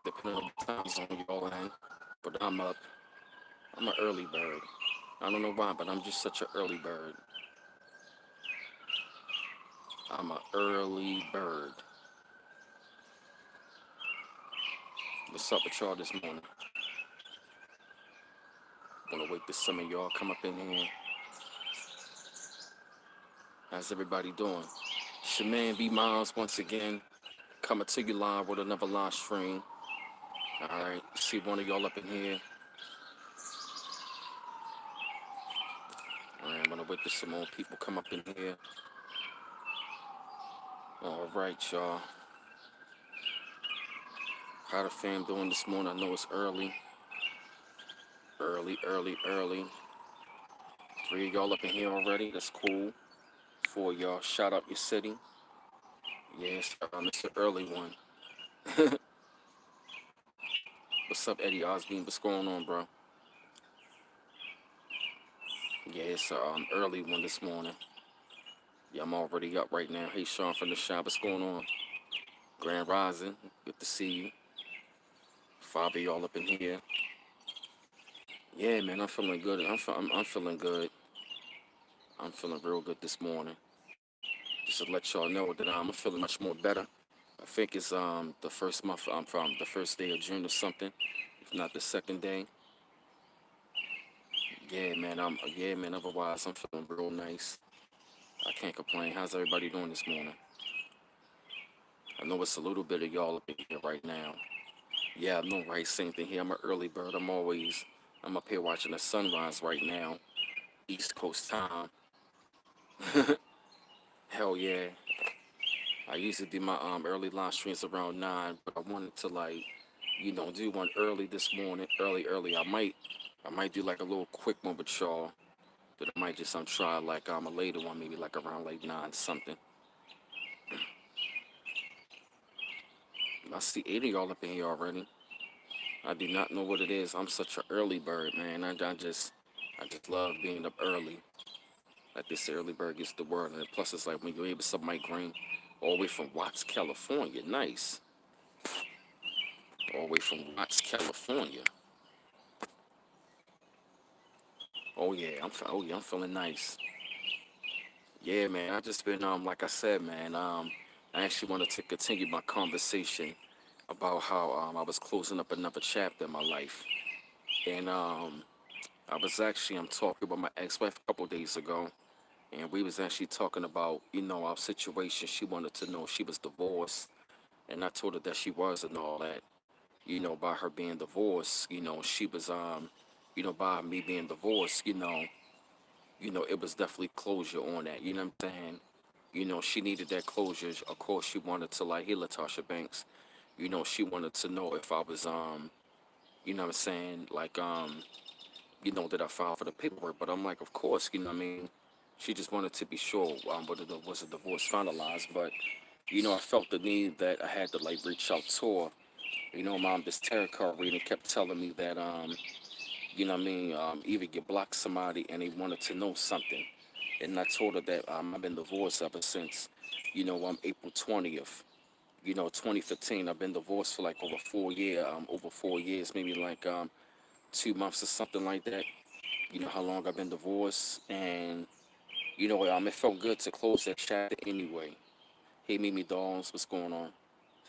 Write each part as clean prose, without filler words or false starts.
depending on what time zone y'all in. But I'm up. I'm an early bird. I don't know why, but I'm just such an early bird. I'm an early bird. What's up with y'all this morning? Wanna wait till some of y'all come up in here. How's everybody doing? It's your man B Miles once again, coming to you live with another live stream. Alright, see one of y'all up in here. Alright, I'm gonna wait till some more people come up in here. Alright, y'all. How the fam doing this morning? I know it's early. Early. Three of y'all up in here already. That's cool. Four of y'all, shout out your city. Yes, it's an early one. What's up, Eddie Osby? What's going on, bro? Yeah, it's an early one this morning. Yeah, I'm already up right now. Hey, Sean from the shop. What's going on? Grand Rising. Good to see you. Five of y'all up in here. Yeah, man, I'm feeling good. I'm feeling good. I'm feeling real good this morning. Just to let y'all know that I'm feeling much more better. I think it's the first month. I'm from the first day of June or something, if not the second day. Yeah, man. Otherwise, I'm feeling real nice. I can't complain. How's everybody doing this morning? I know it's a little bit of y'all up in here right now. Yeah, I know, right? Same thing here. I'm an early bird. I'm up here watching the sunrise right now, East Coast time. Hell yeah. I usually do my early live streams around 9, but I wanted to like, do one early this morning. Early. I might do like a little quick one with y'all. But I might just try like a later one, maybe like around like 9 something. I see 80 y'all up in here already. I do not know what it is. I'm such an early bird, man. I just love being up early. Like this early bird gets the word, and plus it's like when you're able to migraine all the way from Watts, California. Nice. All the way from Watts, California. I'm feeling nice. Yeah, man. I just been like I said, man. I actually wanted to continue my conversation about how I was closing up another chapter in my life, and I was actually I'm talking with my ex-wife a couple days ago, and we was actually talking about our situation. She wanted to know if she was divorced, and I told her that she was and all that. By her being divorced, she was by me being divorced, it was definitely closure on that. You know what I'm saying? She needed that closure. Of course, she wanted to like, hey, Latasha Banks. She wanted to know if I was what I'm saying, like that I filed for the paperwork. But I'm like, of course, what I mean. She just wanted to be sure whether there was a divorce finalized. But I felt the need that I had to like reach out to her. Mom, this tarot card reading kept telling me that either you block somebody and they wanted to know something. And I told her that I've been divorced ever since, April 20th, 2015. I've been divorced for like over 4 years, maybe like 2 months or something like that. You know how long I've been divorced, and it felt good to close that chapter anyway. Hey, Mimi Dolls, what's going on?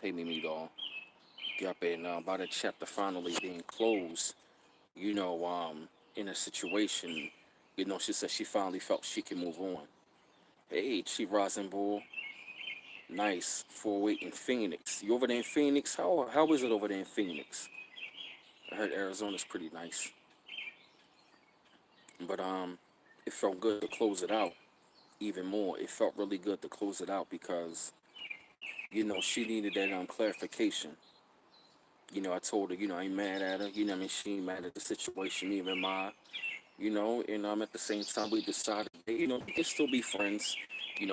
Hey, Mimi Doll. Yep, and by the chapter finally being closed, you know, um, in a situation, she said she finally felt she can move on. Hey, Chief Rising Bull, nice 4-8 in Phoenix. You over there in Phoenix? How is it over there in Phoenix? I heard Arizona's pretty nice, but it felt good to close it out even more. It felt really good to close it out because she needed that clarification. I told her, I ain't mad at her. I mean, she ain't mad at the situation, even mine. And at the same time, we decided, that, we can still be friends.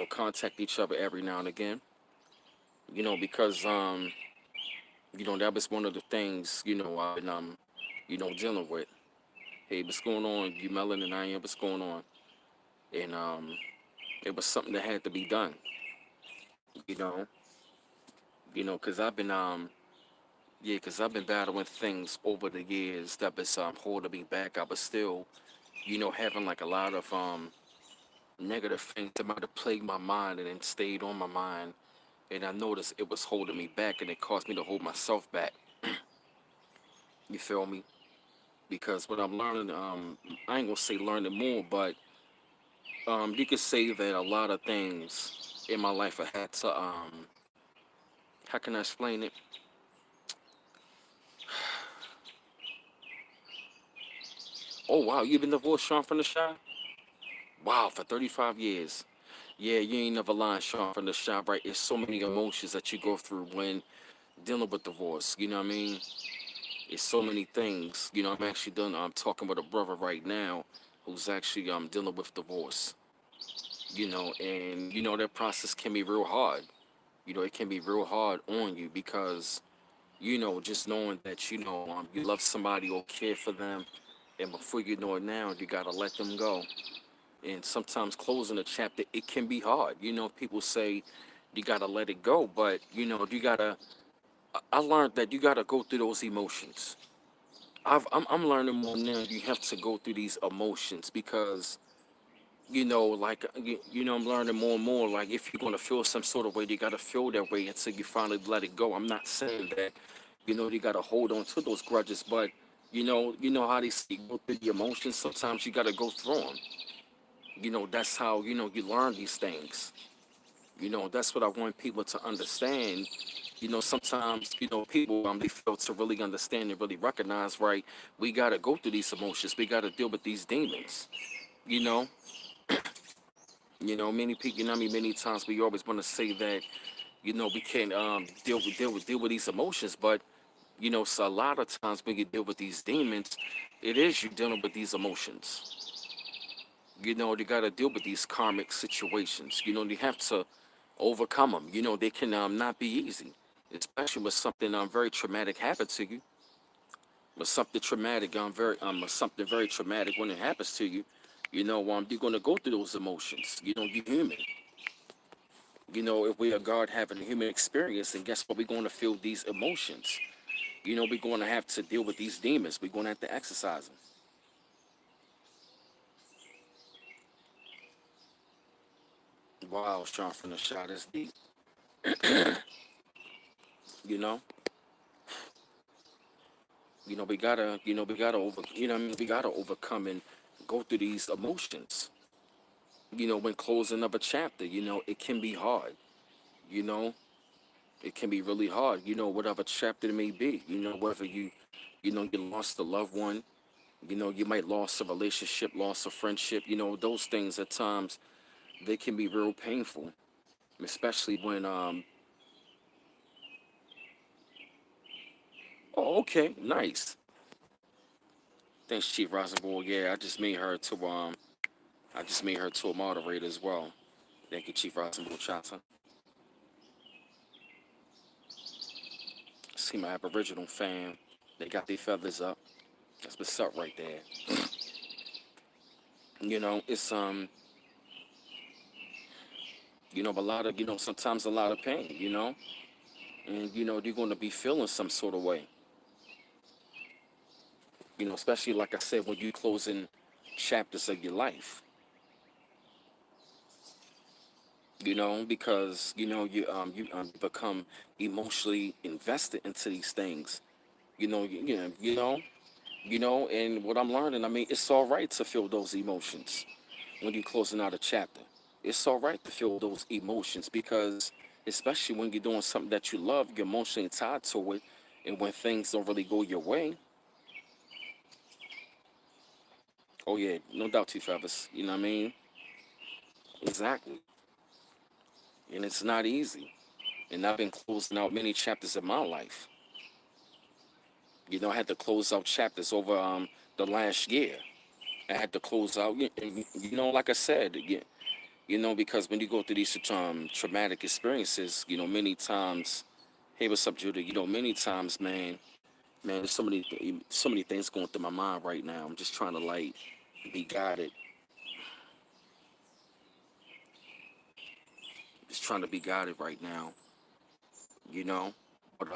Contact each other every now and again. Because that was one of the things I've been dealing with. Hey, what's going on? You Melon and I am. What's going on? And it was something that had to be done. You know, because I've been Yeah, because I've been battling things over the years that was holding me back. I was still, having like a lot of negative things that might have plagued my mind and then stayed on my mind. And I noticed it was holding me back, and it caused me to hold myself back. You feel me? Because what I'm learning, I ain't gonna say learning more, but you could say that a lot of things in my life I had to, how can I explain it? Oh wow, you been divorced, Sean from the Shy? Wow, for 35 years. Yeah, you ain't never lying, Sean from the Shy, right? It's so many emotions that you go through when dealing with divorce. You know what I mean? It's so many things. I'm actually done. I'm talking with a brother right now who's actually dealing with divorce. And that process can be real hard. It can be real hard on you because just knowing that you love somebody or care for them, and before you know it now, you gotta let them go. And sometimes closing a chapter, it can be hard. People say you gotta let it go, but you gotta. I learned that you gotta go through those emotions. I'm learning more now. You have to go through these emotions because like I'm learning more and more. Like if you're gonna feel some sort of way, you gotta feel that way until you finally let it go. I'm not saying that you gotta hold on to those grudges, but you know how they say go through the emotions. Sometimes you gotta go through them. That's how you learn these things. That's what I want people to understand. Sometimes people they fail to really understand and really recognize. Right, we gotta go through these emotions. We gotta deal with these demons. You know, many people. Many times we always want to say that we can't deal with these emotions, but so a lot of times when you deal with these demons, it is you dealing with these emotions. You got to deal with these karmic situations. You have to overcome them. They can not be easy, especially when something very traumatic happened to you. When something traumatic, something very traumatic when it happens to you, you're gonna go through those emotions. You're human. If we are God having a human experience, then guess what? We're going to feel these emotions. We're going to have to deal with these demons. We're going to have to exercise them. Wow, Sean from the shot is deep. You know, we gotta over. We gotta overcome and go through these emotions. When closing up a chapter, it can be hard. You know, it can be really hard. Whatever chapter it may be. Whether you lost a loved one. You might lost a relationship, lost a friendship. Those things at times they can be real painful, especially when Oh, okay, nice. Thanks, Chief Rosenborg. Yeah, I just made her to a moderator as well. Thank you, Chief Rosenborg Johnson. See my Aboriginal fam. They got their feathers up. That's what's up right there. It's a lot of sometimes a lot of pain. And you're gonna be feeling some sort of way. Especially like I said, when you closing chapters of your life. Because you become emotionally invested into these things. You know, and what I'm learning, it's all right to feel those emotions when you're closing out a chapter. It's all right to feel those emotions because, especially when you're doing something that you love, you're emotionally tied to it, and when things don't really go your way, oh yeah, no doubt, T. Feathers. You know what I mean? Exactly. And it's not easy. And I've been closing out many chapters of my life. I had to close out chapters over the last year. I had to close out, like I said, because when you go through these traumatic experiences, many times, hey, what's up, Judah? Many times, man, there's so many things going through my mind right now. I'm just trying to like be guided, just trying to be guided right now, you know. But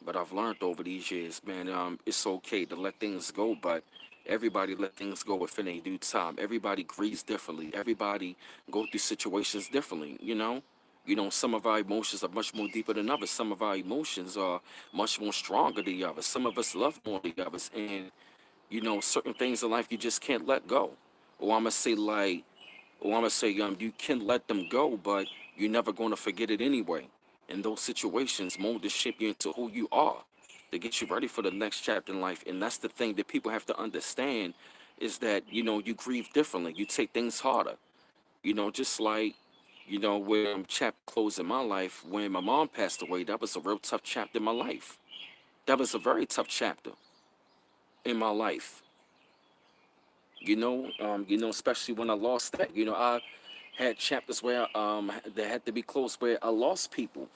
But I've learned over these years, man, it's okay to let things go, but everybody let things go within a due time. Everybody grieves differently. Everybody go through situations differently, you know? You know, some of our emotions are much more deeper than others. Some of our emotions are much more stronger than the others. Some of us love more than the others. And, you know, certain things in life you just can't let go. Or I'm gonna say like, you can let them go, but you're never gonna forget it anyway. And those situations mold and shape you into who you are to get you ready for the next chapter in life. And that's the thing that people have to understand is that, you know, you grieve differently. You take things harder. You know, just like, you know, when chapter closed in my life, when my mom passed away, that was a real tough chapter in my life. That was a very tough chapter in my life. Especially when I lost that. You know, I had chapters where that had to be closed where I lost people.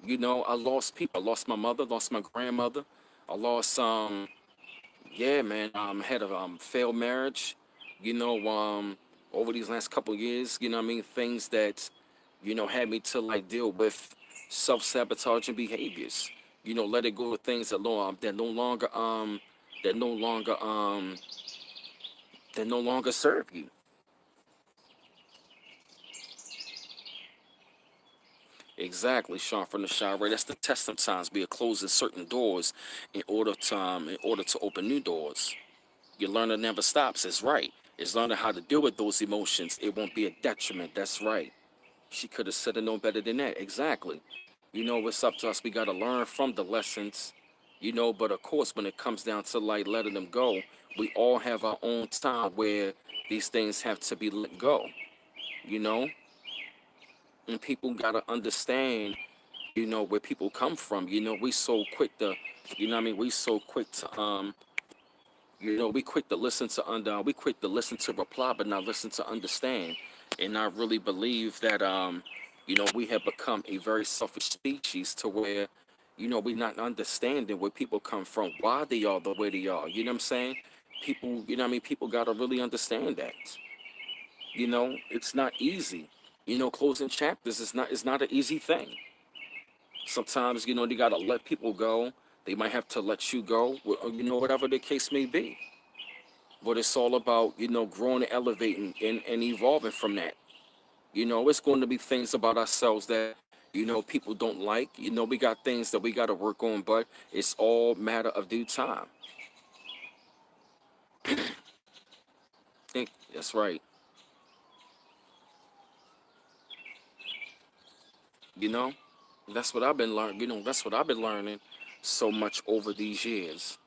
You know, I lost people. I lost my mother, lost my grandmother. I lost yeah, man, had a failed marriage. You know, over these last couple of years, you know what I mean, things that, you know, had me to like deal with self-sabotaging behaviors. You know, let it go with things that no longer that no longer serve you. Exactly, Sean from the Shire. That's the test sometimes. We are closing certain doors in order to open new doors. Your learning never stops. It's right. It's learning how to deal with those emotions. It won't be a detriment. That's right. She could have said it no better than that. Exactly. You know, it's up to us. We got to learn from the lessons, you know, but of course, when it comes down to like letting them go, we all have our own time where these things have to be let go, you know, and people got to understand, you know, where people come from. You know, we so quick to, you know what I mean? We so quick to, we quick to listen to we quick to listen to reply, but not listen to understand. And I really believe that, we have become a very selfish species to where, you know, we not understanding where people come from, why they are the way they are. You know what I'm saying? People, you know what I mean? People got to really understand that. You know, it's not easy. You know, closing chapters is not, it's not an easy thing. Sometimes, you know, they got to let people go. They might have to let you go, you know, whatever the case may be. But it's all about, you know, growing and elevating and evolving from that. You know, it's going to be things about ourselves that, you know, people don't like. You know, we got things that we got to work on, but it's all matter of due time. Think that's right. You know, that's what I've been learning. You know, that's what I've been learning so much over these years.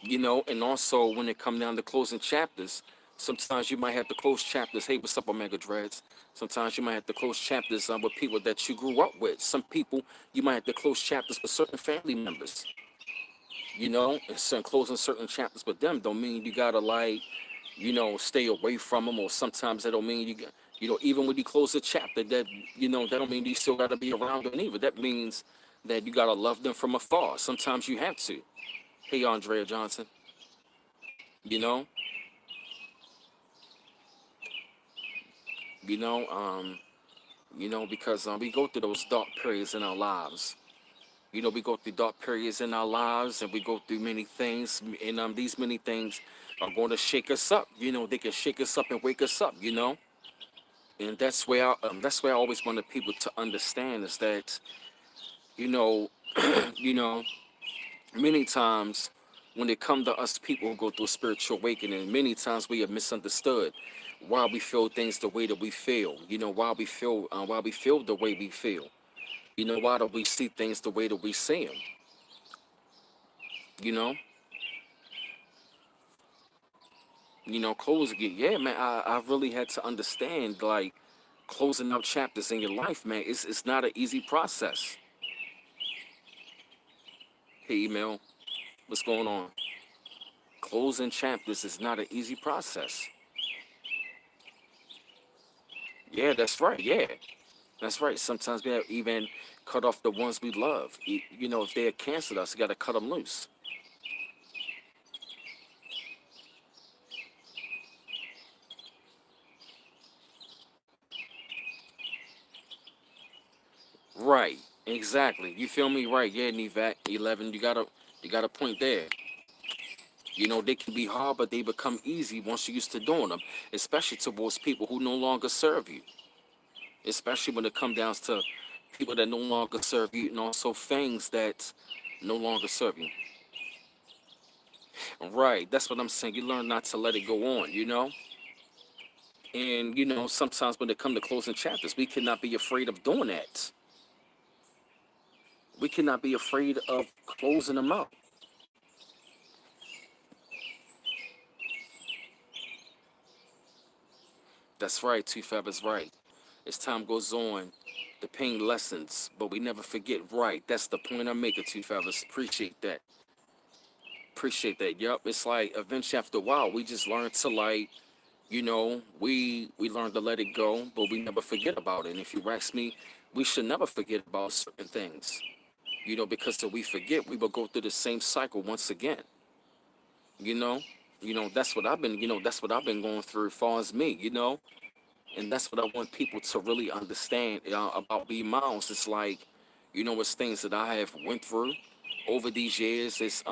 You know, and also when it come down to closing chapters, sometimes you might have to close chapters. Hey, what's up, Omega Dreads? Sometimes you might have to close chapters with people that you grew up with. Some people you might have to close chapters with certain family members. You know, and closing certain chapters with them don't mean you gotta like, you know, stay away from them. Or sometimes that don't mean you know, even when you close a chapter, that, you know, that don't mean you still gotta be around them either. That means that you gotta love them from afar. Sometimes you have to. Hey, Andrea Johnson. You know, you know, because we go through those dark periods in our lives. You know, we go through dark periods in our lives, and we go through many things, and these many things are going to shake us up. You know, they can shake us up and wake us up. You know, and that's where I always wanted people to understand is that, you know, you know, many times when it come to us people who go through a spiritual awakening, many times we are misunderstood why we feel things the way that we feel. You know, why we feel the way we feel. You know, why do we see things the way that we see them? You know, closing it. Yeah, man, I really had to understand like closing up chapters in your life, man. It's not an easy process. Hey, email, what's going on? Closing chapters is not an easy process. Yeah, that's right. Yeah, that's right. Sometimes we have even cut off the ones we love. You know, if they had canceled us, you got to cut them loose. Right. Exactly. You feel me? Right. Yeah, Nevac 11. You got a point there. They can be hard, but they become easy once you're used to doing them, especially towards people who no longer serve you. Especially when it comes down to people that no longer serve you, and also things that no longer serve you. Right. That's what I'm saying. You learn not to let it go on. And sometimes when it comes to closing chapters, we cannot be afraid of doing that. We cannot be afraid of closing them out. That's right. Two Feathers right. As time goes on, the pain lessens, but we never forget. Right. That's the point I'm making, Two Feathers. Appreciate that. Appreciate that. Yup. It's like eventually after a while, we just learn to like, we learn to let it go, but we never forget about it. And if you ask me, we should never forget about certain things. Because if we forget, we will go through the same cycle once again. You know, that's what I've been going through as far as me. And that's what I want people to really understand about B Miles. It's like, it's things that I have went through over these years. It's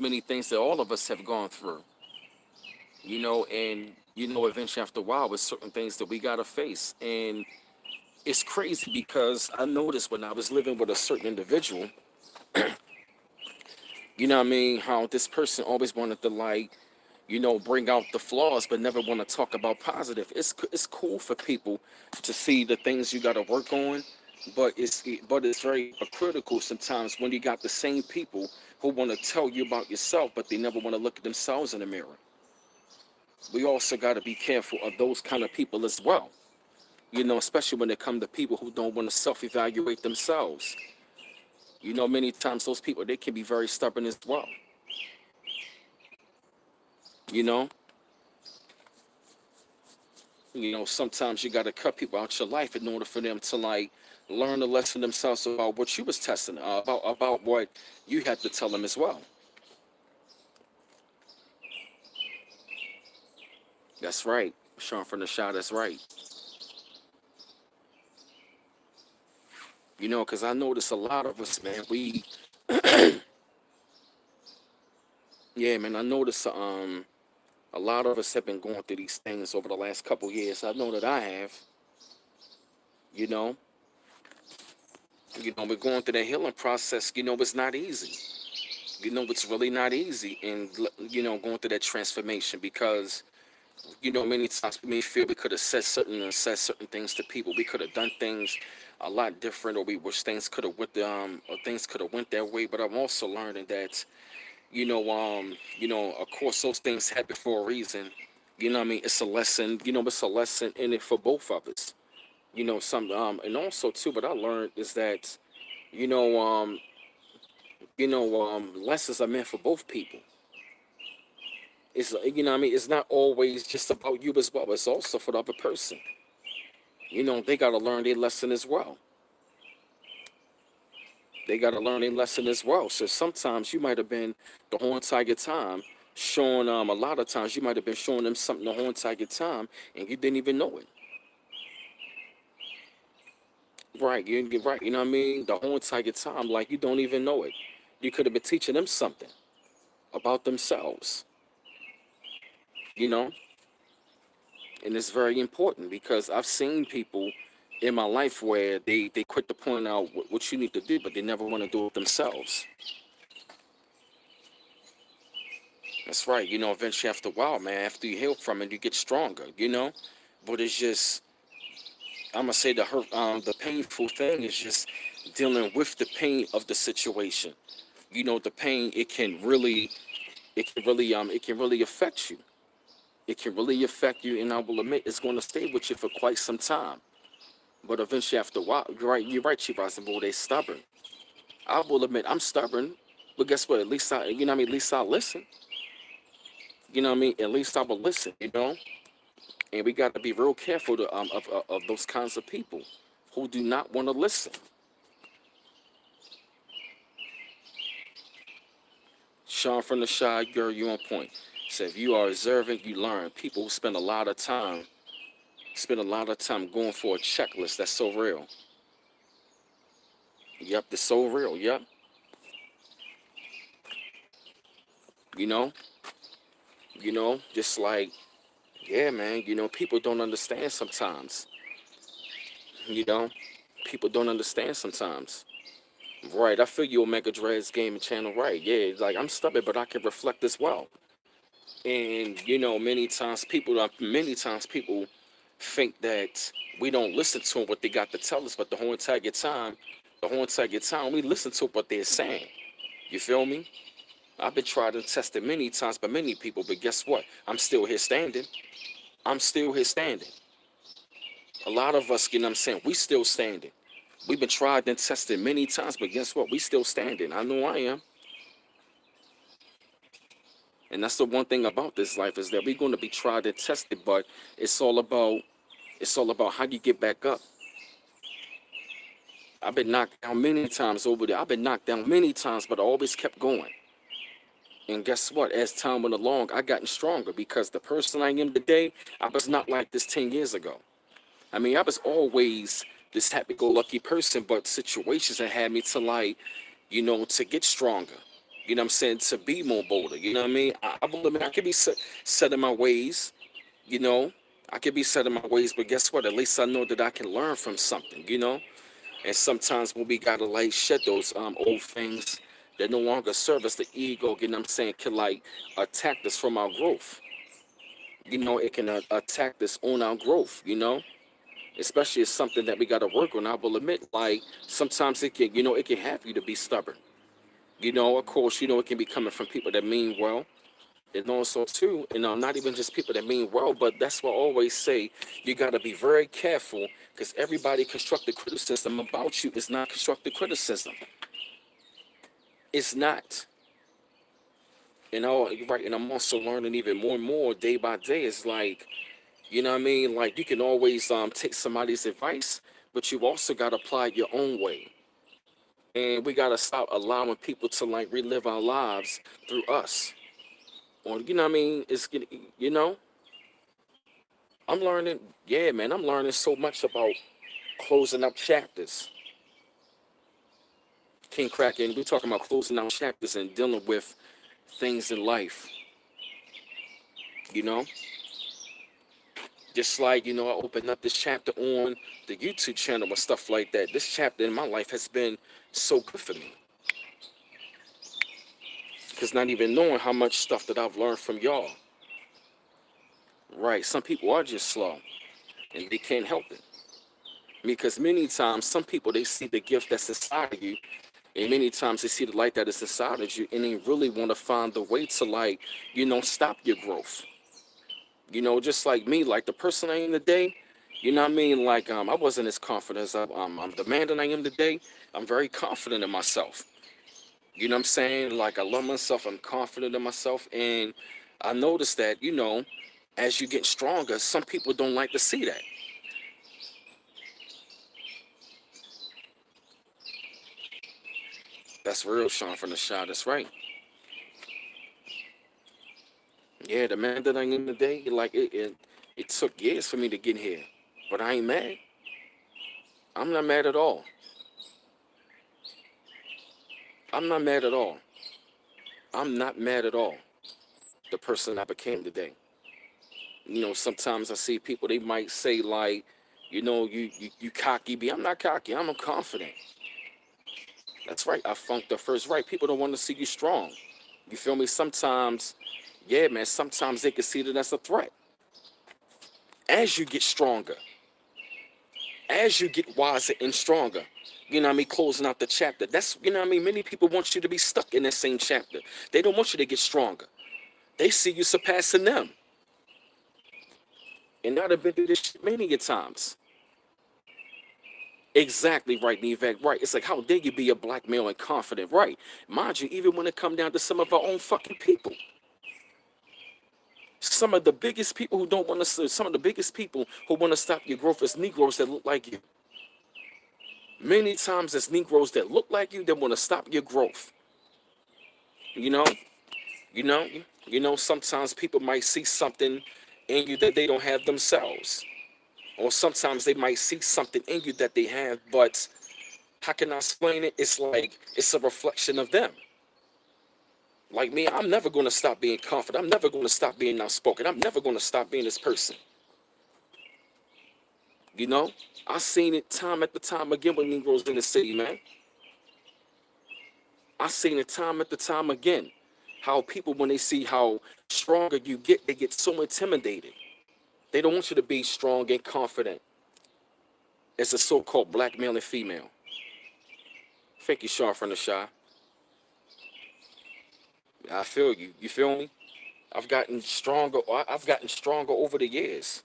many things that all of us have gone through. And eventually after a while, with certain things that we gotta face. And it's crazy because I noticed when I was living with a certain individual, what I mean, how this person always wanted to like, bring out the flaws, but never want to talk about positive. It's cool for people to see the things you got to work on, but it's very critical sometimes when you got the same people who want to tell you about yourself, but they never want to look at themselves in the mirror. We also got to be careful of those kind of people as well. Especially when it comes to people who don't want to self-evaluate themselves. Many times those people they can be very stubborn as well. You know, sometimes you got to cut people out your life in order for them to like learn a lesson themselves about what you was testing, about what you had to tell them as well. That's right, Sean from the shot. That's right. Because I notice a lot of us, man. Yeah, man. I notice a lot of us have been going through these things over the last couple years. I know that I have. You know, we're going through that healing process. It's not easy. It's really not easy, and going through that transformation because many times we may feel we could have said certain things to people. We could have done things a lot different, or we wish things could have went their way. But I'm also learning that of course those things happen for a reason. What I mean? It's a lesson. It's a lesson in it for both of us. Some and also too. What I learned is that you know um lessons are meant for both people. What I mean? It's not always just about you as well. It's also for the other person. They got to learn their lesson as well. They got to learn their lesson as well. So sometimes you might have been the whole entire time showing a lot of times you might have been showing them something the whole entire time and you didn't even know it. Right, you're right. You know what I mean? The whole entire time, like you don't even know it. You could have been teaching them something about themselves. You know, and it's very important because I've seen people in my life where they quit to point out what you need to do, but they never want to do it themselves. That's right. Eventually after a while, man, after you heal from it, you get stronger. But it's just I'm gonna say the painful thing is just dealing with the pain of the situation. The pain it can really affect you. It can really affect you, and I will admit it's going to stay with you for quite some time. But eventually, after a while, you're right, Chief Eisenberg, they're stubborn. I will admit I'm stubborn, but guess what? At least at least I listen. At least I will listen. And we got to be real careful of those kinds of people who do not want to listen. Sean from the Shy Girl, you on point. So if you are observant, you learn. People who spend a lot of time going for a checklist. That's so real. Yep, it's so real. Yep. You know, just like, yeah, man, people don't understand sometimes. You know, people don't understand sometimes. Right, I feel you, Omega Dreads Gaming Channel. Right, yeah, like I'm stubborn, but I can reflect as well. And many times people think that we don't listen to what they got to tell us, but the whole entire time, we listen to what they're saying. You feel me? I've been tried and tested many times by many people, but guess what? I'm still here standing. I'm still here standing. A lot of us, you know what I'm saying, we still standing. We've been tried and tested many times, but guess what? We still standing. I know I am. And that's the one thing about this life is that we're going to be tried and tested, but it's all about it's all about how you get back up. I've been knocked down many times over there. I've been knocked down many times, but I always kept going. And guess what? As time went along, I gotten stronger because the person I am today, I was not like this 10 years ago. I mean, I was always this happy-go-lucky person, but situations that had me to like, to get stronger. You know what I'm saying? To be more bolder. You know what I mean? I will admit I could be set in my ways. You know, I could be set in my ways, but guess what? At least I know that I can learn from something. And sometimes when we gotta like shed those old things that no longer serve us, the ego, you know what I'm saying, can like attack us from our growth. It can attack us on our growth. Especially it's something that we got to work on. I will admit, like sometimes it can have you to be stubborn. Of course, it can be coming from people that mean well, and also too, not even just people that mean well, but that's what I always say. You got to be very careful because everybody constructive criticism about you is not constructive criticism. It's not. Right, and I'm also learning even more and more day by day. It's like, you know what I mean? Like you can always take somebody's advice, but you also got to apply it your own way. And we got to stop allowing people to like relive our lives through us. Or, you know what I mean? you know, I'm learning, yeah, man, I'm learning so much about closing up chapters. King Kraken, we're talking about closing out chapters and dealing with things in life, you know? Just like, I opened up this chapter on the YouTube channel and stuff like that. This chapter in my life has been so good for me. Because not even knowing how much stuff that I've learned from y'all. Right, some people are just slow and they can't help it. Because many times, some people, they see the gift that's inside of you, and many times they see the light that is inside of you, and they really want to find the way to, like, stop your growth. Just like me, like the person I am today, you know what I mean? Like, I wasn't as confident as I'm the man that I am today. I'm very confident in myself. You know what I'm saying? Like, I love myself, I'm confident in myself, and I noticed that, as you get stronger, some people don't like to see that. That's real, Sean from the shot. That's right. Yeah, the man that I am today, like it took years for me to get here, but I ain't mad. I'm not mad at all. I'm not mad at all. I'm not mad at all. The person I became today. Sometimes I see people, they might say like, you cocky, but I'm not cocky. I'm confident. That's right. I funked the first right. People don't want to see you strong. You feel me? Sometimes, yeah, man. Sometimes they can see that as a threat. As you get stronger, as you get wiser and stronger, you know what I mean, closing out the chapter. That's, you know what I mean, many people want you to be stuck in that same chapter. They don't want you to get stronger. They see you surpassing them. And I've been through this shit many a times. Exactly right, Nevek. Right. It's like, how dare you be a black male and confident? Right. Mind you, even when it come down to some of our own fucking people. Some of the biggest people who don't want to, some of the biggest people who want to stop your growth is Negroes that look like you. Many times it's Negroes that look like you that want to stop your growth. You know, you know, sometimes people might see something in you that they don't have themselves. Or sometimes they might see something in you that they have, but How can I explain it? It's like it's a reflection of them. Like me, I'm never going to stop being confident. I'm never going to stop being outspoken. I'm never going to stop being this person. You know, I seen it time after time again with Negroes in the city, man. I seen it time after time again. How people, when they see how stronger you get, they get so intimidated. They don't want you to be strong and confident as a so-called black male and female. Thank you, Sean from the Shy. I feel you. You feel me? I've gotten stronger. I've gotten stronger over the years.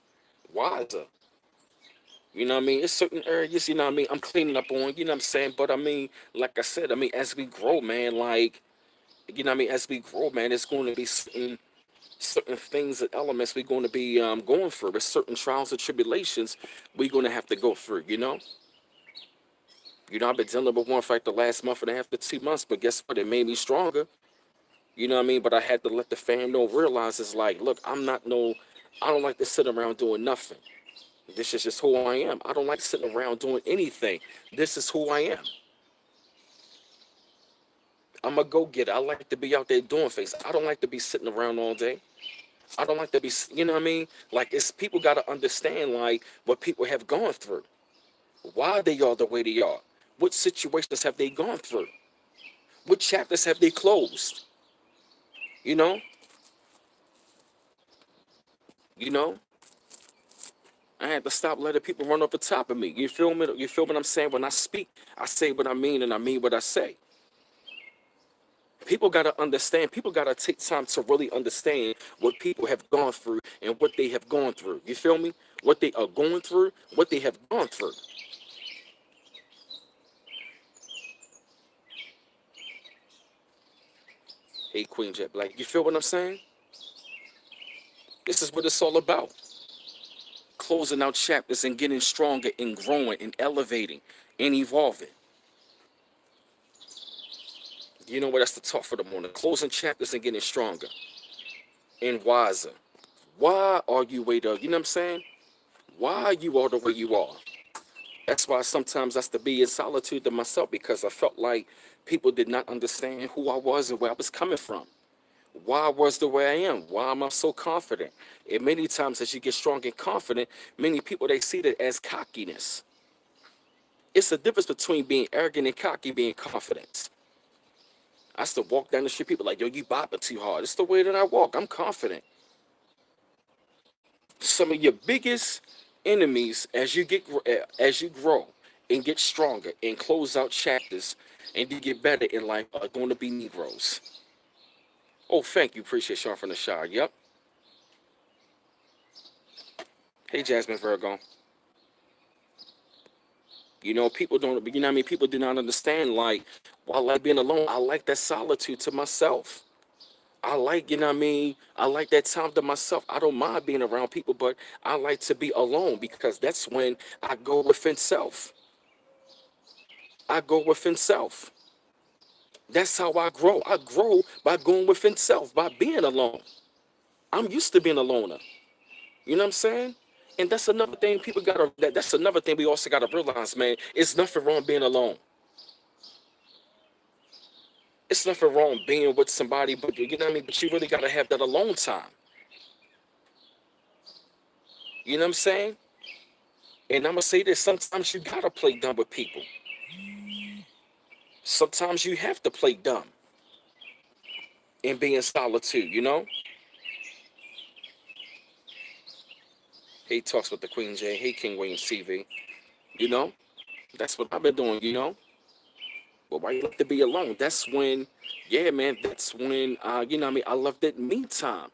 Wiser. You know what I mean? It's certain areas, you know what I mean, I'm cleaning up on, you know what I'm saying? But I mean, like I said, I mean, as we grow, man, like, you know what I mean, as we grow, man, it's going to be certain things and elements we're going to be going through. There's certain trials and tribulations we're going to have to go through, you know? You know, I've been dealing with one for like the last month and a half to 2 months, but guess what? It made me stronger. You know what I mean? But I had to let the fam know, realize it's like, look, I don't like to sit around doing nothing. This is just who I am. I don't like sitting around doing anything. This is who I am. I'm a go-getter. I like to be out there doing things. I don't like to be sitting around all day. I don't like to be, you know what I mean? Like, it's people got to understand, like, what people have gone through. Why they are the way they are. What situations have they gone through? What chapters have they closed? You know? You know? I had to stop letting people run over top of me. You feel me? You feel what I'm saying? When I speak, I say what I mean and I mean what I say. People got to understand. People got to take time to really understand what people have gone through and what they have gone through. You feel me? What they are going through, what they have gone through. Hey, Queen Jet Black, you feel what I'm saying? This is what it's all about. Closing out chapters and getting stronger and growing and elevating and evolving. You know what? That's the talk for the morning. Closing chapters and getting stronger and wiser. Why are you way up? You know what I'm saying? Why you are the way you are? That's why sometimes I have to be in solitude to myself, because I felt like people did not understand who I was and where I was coming from. Why I was the way I am? Why am I so confident? And many times as you get strong and confident, many people, they see that as cockiness. It's the difference between being arrogant and cocky, being confident. I used to walk down the street, people like, yo, you bopping too hard. It's the way that I walk. I'm confident. Some of your biggest enemies as you grow and get stronger and close out chapters and you get better in life are going to be Negroes. Oh, thank you. Appreciate Sean from the Shire. Yep. Hey, Jasmine Virgo. You know, people don't, you know what I mean? People do not understand, like, while I like being alone, I like that solitude to myself. I like, you know what I mean? I like that time to myself. I don't mind being around people, but I like to be alone because that's when I go within self. I go within self. That's how I grow. I grow by going within self, by being alone. I'm used to being a loner. You know what I'm saying? And that's another thing people gotta, that's another thing we also gotta realize, man. It's nothing wrong being alone. It's nothing wrong being with somebody, but you know what I mean? But you really gotta have that alone time. You know what I'm saying? And I'm gonna say this, sometimes you gotta play dumb with people. Sometimes you have to play dumb and be in solitude, you know? He talks with the Queen J. Hey, King Williams TV. You know? That's what I've been doing, you know? But why you like to be alone? That's when, yeah, man, that's when, you know what I mean? I love that me time.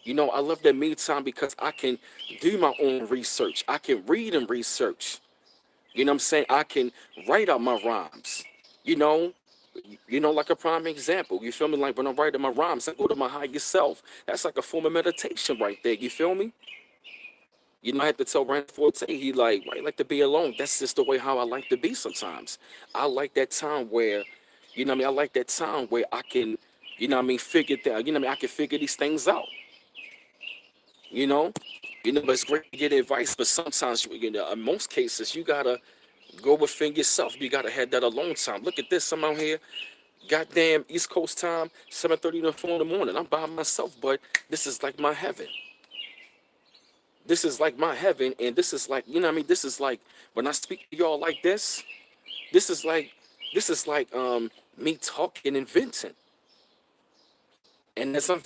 You know, I love that me time because I can do my own research. I can read and research. You know what I'm saying? I can write out my rhymes. You know, like a prime example. You feel me? Like when I'm writing my rhymes, I go to my higher self. That's like a form of meditation right there. You feel me? You know, I have to tell Rand Forte, he like, why you like to be alone? That's just the way how I like to be sometimes. I like that time where, you know what I mean? I like that time where I can, you know what I mean, figure that, you know what I mean? I can figure these things out. You know? But it's great to get advice, but sometimes, you know, in most cases, you gotta Go within yourself. You gotta have that alone time. Look at this. I'm out here, goddamn East Coast time, 7:30 to 4 in the morning. I'm by myself, but this is like my heaven. This is like my heaven, and this is like, you know what I mean? This is like when I speak to y'all like this is like this is like me talking and venting. And as I'm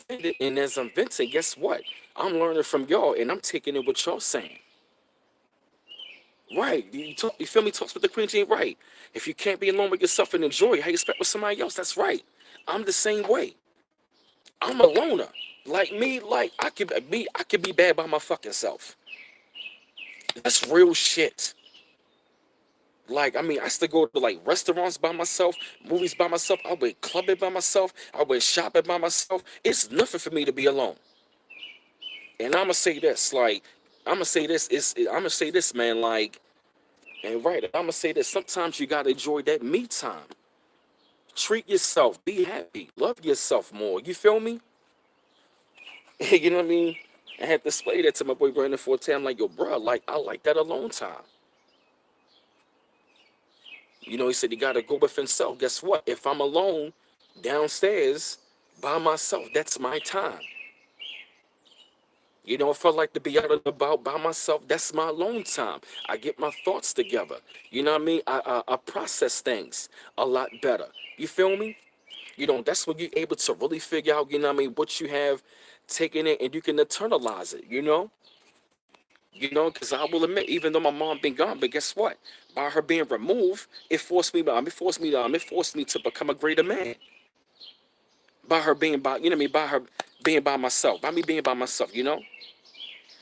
venting, guess what? I'm learning from y'all and I'm taking in what y'all saying. Right. You feel me? Talks with the Queen Jean, right. If you can't be alone with yourself and enjoy, how you expect with somebody else? That's right. I'm the same way. I'm a loner. Like me, like I could be bad by my fucking self. That's real shit. Like, I mean, I still go to like restaurants by myself, movies by myself, I went clubbing by myself, I went shopping by myself. It's nothing for me to be alone. And I'ma say this, like, I'ma say this, man, like, and right, I'ma say this, sometimes you gotta enjoy that me time. Treat yourself, be happy, love yourself more. You feel me? You know what I mean? I had to explain that to my boy Brandon Forte. I'm like, yo, bro, like I like that alone time. You know, he said you gotta go with himself. Guess what? If I'm alone downstairs by myself, that's my time. You know, if I like to be out and about by myself, that's my alone time. I get my thoughts together. You know what I mean? I process things a lot better. You feel me? You know, that's when you're able to really figure out, you know what I mean, what you have taken it and you can internalize it, you know? You know, because I will admit, even though my mom been gone, but guess what? By her being removed, it forced me to become a greater man. By her being by, you know what I mean, by her being by myself, by me being by myself, you know?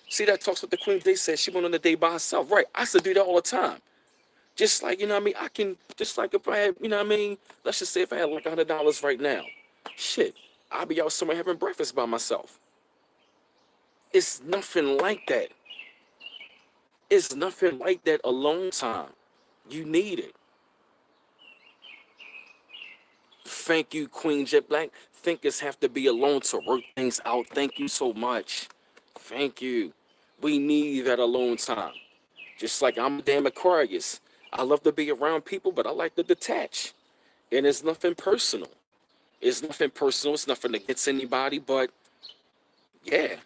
See that talks with the queen, they said she went on a date by herself. Right. I used to do that all the time. Just like, you know what I mean, I can just like if I had, you know what I mean, let's just say if I had like $100 right now. Shit. I'll be out somewhere having breakfast by myself. It's nothing like that. It's nothing like that alone time. You need it. Thank you, Queen Jet Black. Thinkers have to be alone to work things out. Thank you so much. Thank you. We need that alone time. Just like I'm a damn Aquarius. I love to be around people, but I like to detach. And it's nothing personal. It's nothing personal. It's nothing against anybody, but yeah.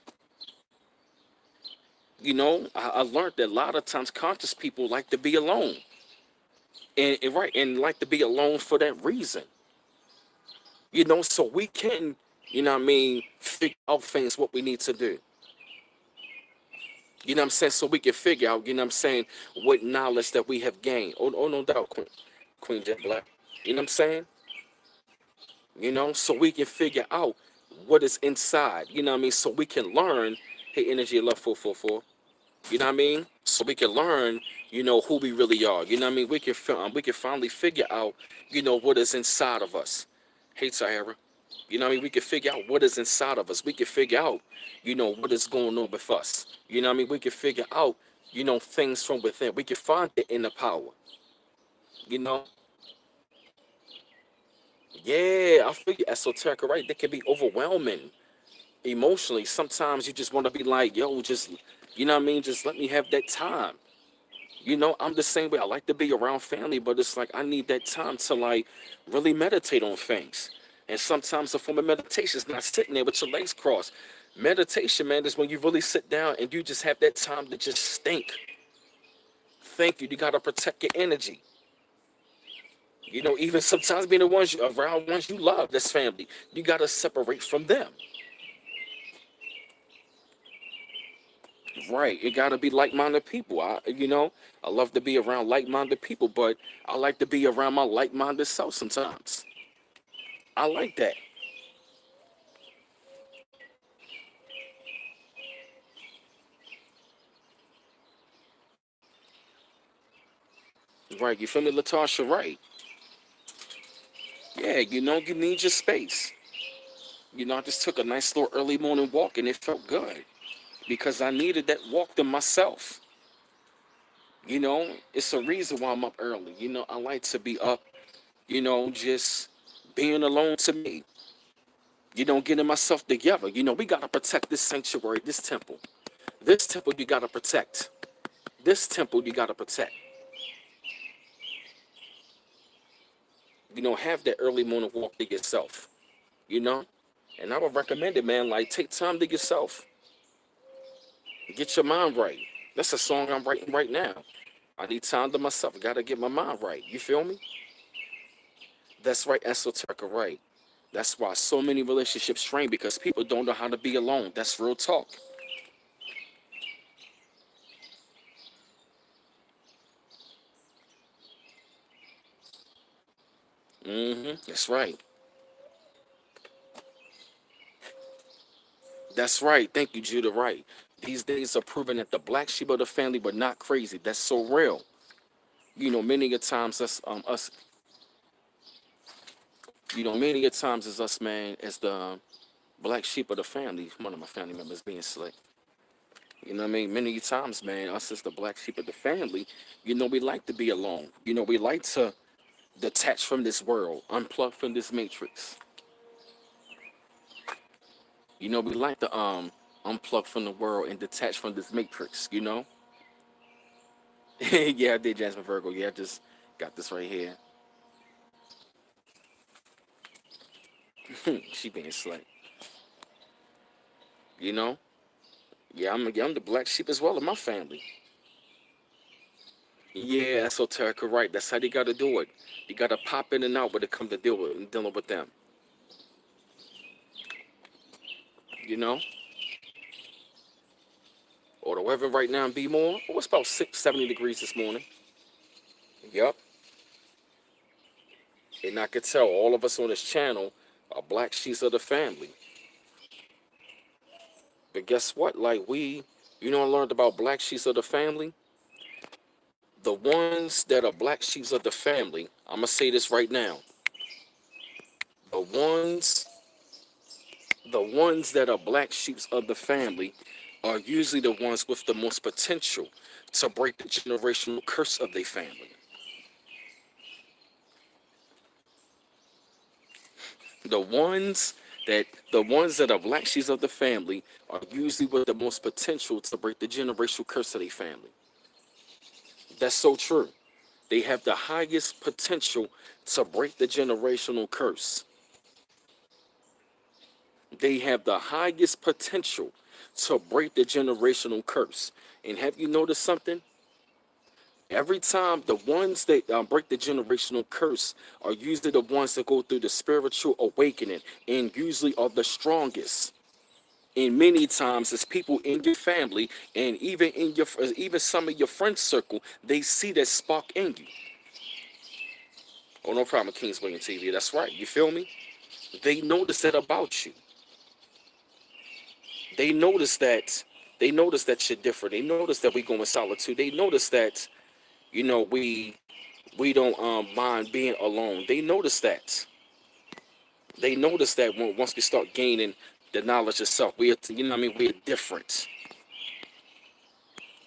You know, I learned that a lot of times conscious people like to be alone. And right, and like to be alone for that reason. You know, so we can, you know what I mean, figure out things what we need to do. You know what I'm saying? So we can figure out, you know what I'm saying, what knowledge that we have gained. Oh no doubt, Queen Jet Black. You know what I'm saying? You know, so we can figure out what is inside. You know what I mean? So we can learn. Hey, energy of love 444. You know what I mean? So we can learn, you know, who we really are. You know what I mean? We can finally figure out, you know, what is inside of us. Hey, Tahara. You know what I mean? We can figure out what is inside of us. We can figure out, you know, what is going on with us. You know what I mean? We can figure out, you know, things from within. We can find the inner power. You know? Yeah, I feel you, esoteric, right? That can be overwhelming emotionally. Sometimes you just want to be like, yo, just, you know what I mean? Just let me have that time. You know, I'm the same way. I like to be around family, but it's like I need that time to like really meditate on things. And sometimes the form of meditation is not sitting there with your legs crossed. Meditation, man, is when you really sit down and you just have that time to just think. Thank you. You gotta protect your energy. You know, even sometimes being the ones you around ones you love, this family, you gotta separate from them. Right. It gotta be like-minded people. You know, I love to be around like-minded people, but I like to be around my like-minded self sometimes. I like that. Right. You feel me, Latasha? Right. Yeah, you know, you need your space. You know, I just took a nice little early morning walk and it felt good because I needed that walk to myself. You know, it's a reason why I'm up early. You know, I like to be up, you know, just being alone to me. You know, getting myself together. You know, we got to protect this sanctuary, this temple. This temple you got to protect. This temple you got to protect. Have that early morning walk to yourself, you know? And I would recommend it, man. Like, take time to yourself. Get your mind right. That's a song I'm writing right now. I need time to myself. I gotta get my mind right. You feel me? That's right, esoterica, right. That's why so many relationships strain because people don't know how to be alone. That's real talk. That's right. That's right. Thank you, Judah. Right. These days are proving that the black sheep of the family were not crazy. That's so real. Many a times many a times as us, man, as the black sheep of the family, one of my family members being slick. You know what I mean? Many times, man, us as the black sheep of the family, we like to be alone. We like to detach from this world, unplug from this matrix. We like to unplug from the world and detach from this matrix. Yeah, I did, Jasmine Virgo. Yeah, I just got this right here. She being slick. You know? Yeah, I'm the black sheep as well in my family. Yeah, esoterica, right. That's how they gotta do it. You gotta pop in and out when it come to dealing with them. You know? Or the weather right now in B-More, oh, it's about 70 degrees this morning. Yep. And I could tell all of us on this channel are black sheets of the family. But guess what? Like I learned about black sheets of the family. The ones that are black sheets of the family, I'm gonna say this right now. The ones, the ones that are black sheets of the family are usually the ones with the most potential to break the generational curse of their family. The ones the ones that are black sheets of the family are usually with the most potential to break the generational curse of their family. That's so true. They have the highest potential to break the generational curse. They have the highest potential to break the generational curse. And have you noticed something? Every time the ones that break the generational curse are usually the ones that go through the spiritual awakening and usually are the strongest. And many times, it's people in your family and even some of your friend circle, they see that spark in you. Oh, no problem, Kingsway and TV. That's right. You feel me? They notice that about you. They notice that they notice that you're different. They notice that we go in solitude. They notice that we don't mind being alone. They notice that. They notice that once we start gaining the knowledge of self, we're different.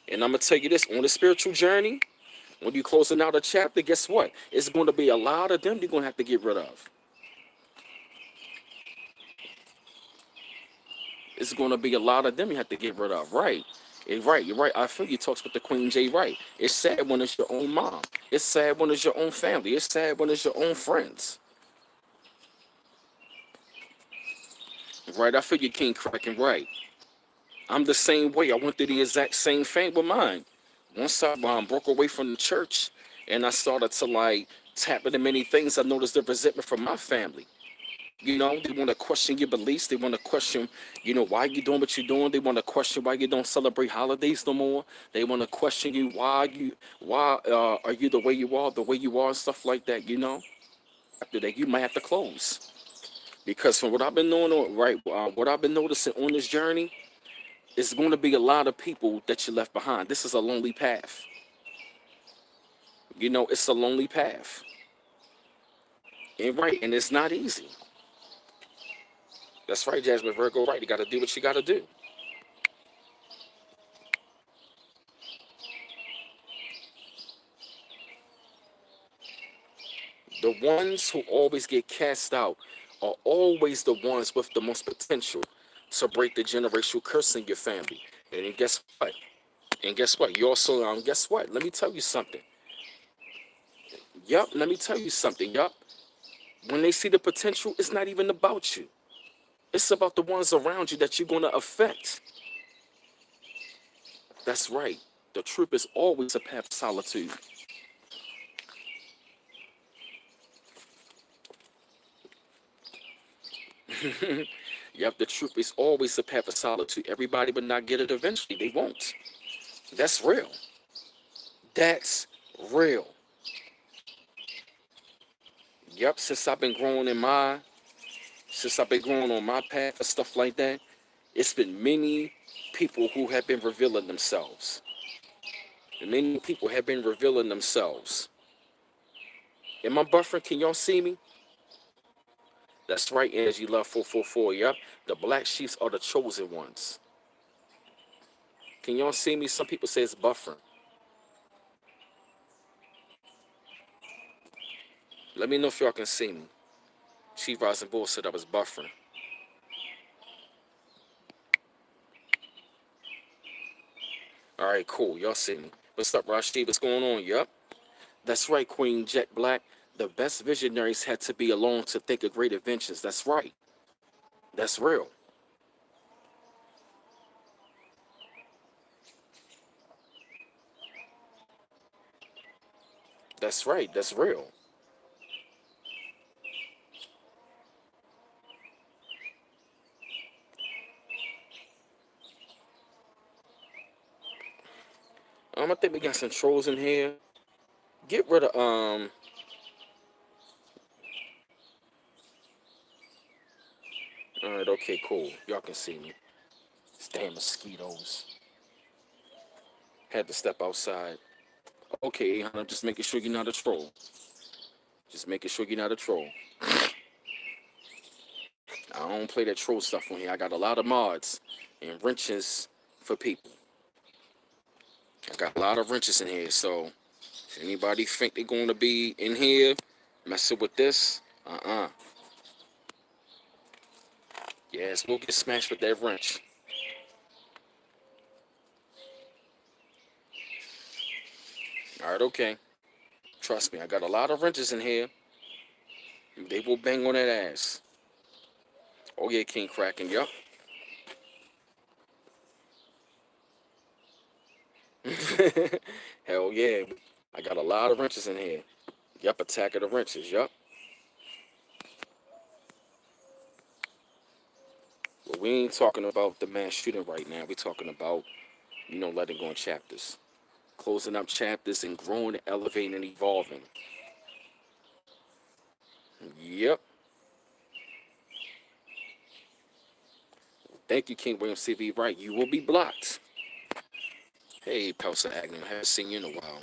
And I'm gonna tell you this: on the spiritual journey, when you're closing out a chapter, guess what? It's going to be a lot of them you're gonna have to get rid of. It's going to be a lot of them you have to get rid of. Right. Right, you're right. I feel you talks with the Queen J. Right. It's sad when it's your own mom. It's sad when it's your own family. It's sad when it's your own friends. Right, I feel you, King Cracking. Right. I'm the same way. I went through the exact same thing with mine. Once I broke away from the church and I started to like tap into many things, I noticed the resentment from my family. They want to question your beliefs. They want to question, why you doing what you're doing. They want to question why you don't celebrate holidays no more. They want to question you why are you the way you are, and stuff like that. After that, you might have to close because from what I've been knowing, right, what I've been noticing on this journey, it's going to be a lot of people that you left behind. This is a lonely path. It's a lonely path, and right, and it's not easy. That's right, Jasmine Virgo. Right, you got to do what you got to do. The ones who always get cast out are always the ones with the most potential to break the generational curse in your family. And then guess what? And guess what? You also guess what? Let me tell you something. Yup, let me tell you something. Yup. When they see the potential, it's not even about you. It's about the ones around you that you're going to affect. That's right. The truth is always a path of solitude. Yep, the truth is always a path of solitude. Everybody will not get it eventually. They won't. That's real. That's real. Yep, since I've been growing on my path and stuff like that, it's been many people who have been revealing themselves. And many people have been revealing themselves. Am I buffering? Can y'all see me? That's right, Energy Love 444. Yep. The black sheeps are the chosen ones. Can y'all see me? Some people say it's buffering. Let me know if y'all can see me. Chief Rising Bull said I was buffering. All right, cool. Y'all see me. What's up, Rashid? What's going on? Yup. That's right, Queen Jet Black. The best visionaries had to be alone to think of great inventions. That's right. That's real. That's right. That's real. I think we got some trolls in here. Get rid of All right, okay, cool. Y'all can see me. These damn mosquitoes. Had to step outside. Okay, I'm just making sure you're not a troll. Just making sure you're not a troll. I don't play that troll stuff on here. I got a lot of mods and wrenches for people. I got a lot of wrenches in here, so if anybody think they're going to be in here messing with this, yes, we'll get smashed with that wrench. All right, okay. Trust me, I got a lot of wrenches in here. They will bang on that ass. Oh yeah, King Kraken, yup. Hell yeah. I got a lot of wrenches in here. Yup, Attack of the Wrenches, yup. But we ain't talking about the mass shooting right now. We talking about, letting go in chapters. Closing up chapters and growing, elevating, and evolving. Yep. Thank you, King William CV. Right, you will be blocked. Hey, Pelsa Agnew, haven't seen you in a while.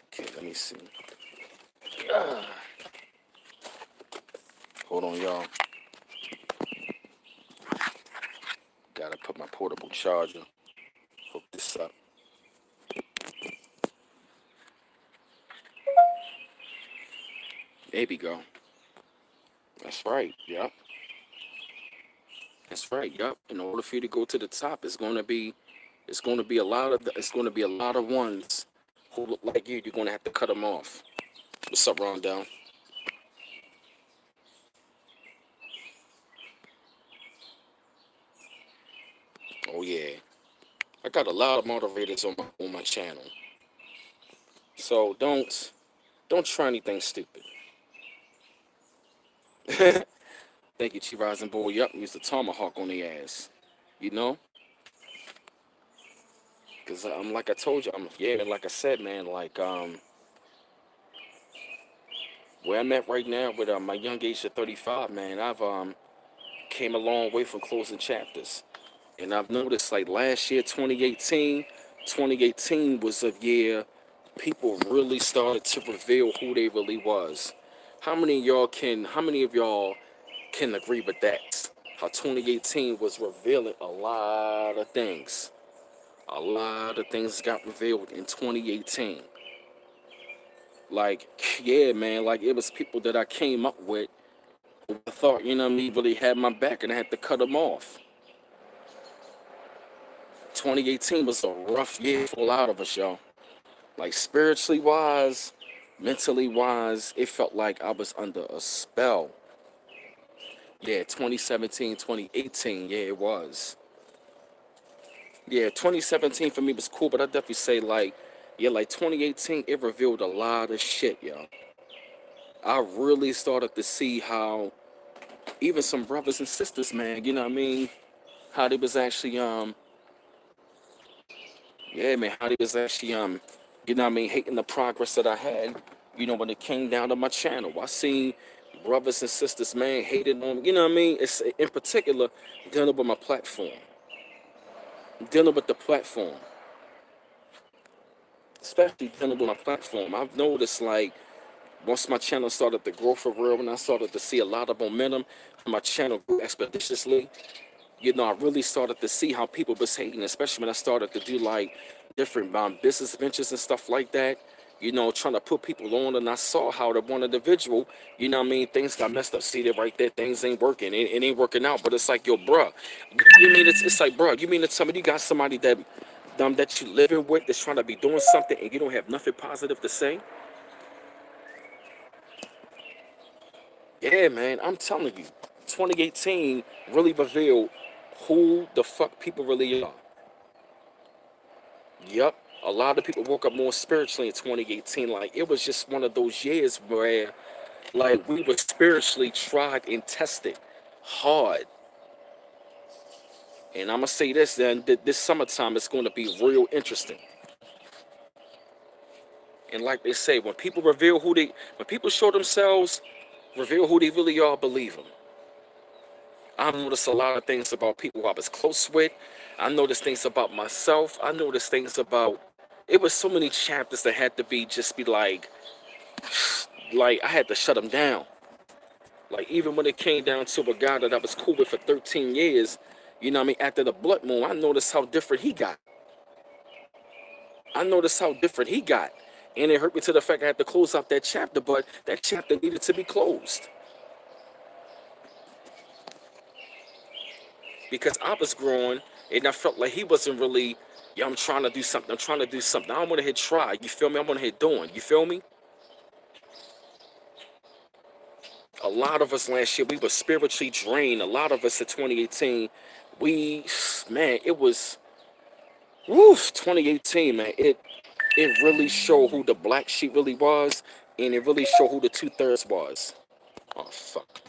Okay, let me see. Ah, hold on, y'all. Gotta put my portable charger. Hook this up. There we go. That's right. Yep. That's right. Yep. In order for you to go to the top, it's gonna be a lot of ones who look like you. You're gonna have to cut them off. What's up, Rondell? Oh yeah. I got a lot of moderators on my channel. So don't try anything stupid. Thank you, Chief Rising Boy. Yup, use the tomahawk on the ass. You know? Cause like I told you, like I said, man, like where I'm at right now with my young age of 35, man, I've came a long way from closing chapters. And I've noticed like last year, 2018 was a year people really started to reveal who they really was. How many of y'all can agree with that? How 2018 was revealing a lot of things. A lot of things got revealed in 2018. Like, yeah, man, like it was people that I came up with who I thought, really had my back and I had to cut them off. 2018 was a rough year for a lot of us, y'all. Like spiritually wise, mentally wise, it felt like I was under a spell. Yeah, 2017, 2018, yeah, it was. Yeah, 2017 for me was cool, but I definitely say like, yeah, like 2018, it revealed a lot of shit, yo. I really started to see how even some brothers and sisters, man, you know what I mean? How they was actually, yeah, man, how they was actually, you know what I mean, hating the progress that I had, when it came down to my channel. I seen brothers and sisters, man, hated on, you know what I mean? It's in particular dealing with my platform, dealing with the platform, especially dealing with my platform. I've noticed like once my channel started to grow for real, and I started to see a lot of momentum, my channel grew expeditiously. I really started to see how people was hating, especially when I started to do like different business ventures and stuff like that. Trying to put people on, and I saw how the one individual, things got messed up. See that right there, things ain't working. It ain't working out. But it's like, yo, bruh, you mean it's like, bruh, you mean that somebody you got somebody that you living with that's trying to be doing something and you don't have nothing positive to say? Yeah, man, I'm telling you, 2018 really revealed who the fuck people really are. Yep, a lot of people woke up more spiritually in 2018. Like, it was just one of those years where, like, we were spiritually tried and tested hard. And I'm gonna say this, then, this summertime is going to be real interesting. And like they say, when people show themselves, reveal who they really are, believe them. I noticed a lot of things about people who I was close with. I noticed things about myself. I noticed things about. It was so many chapters that had to be like I had to shut them down. Like even when it came down to a guy that I was cool with for 13 years, after the blood moon, I noticed how different he got. I noticed how different he got. And it hurt me to the fact I had to close out that chapter, but that chapter needed to be closed. Because I was growing and I felt like he wasn't really, yeah, I'm trying to do something. I'm trying to do something. I don't want to hit try. You feel me? I want to hit doing. You feel me? A lot of us last year, we were spiritually drained. A lot of us in 2018, man, it was, woof, 2018, man. It really showed who the black sheep really was, and it really showed who the two-thirds was. Oh, fuck.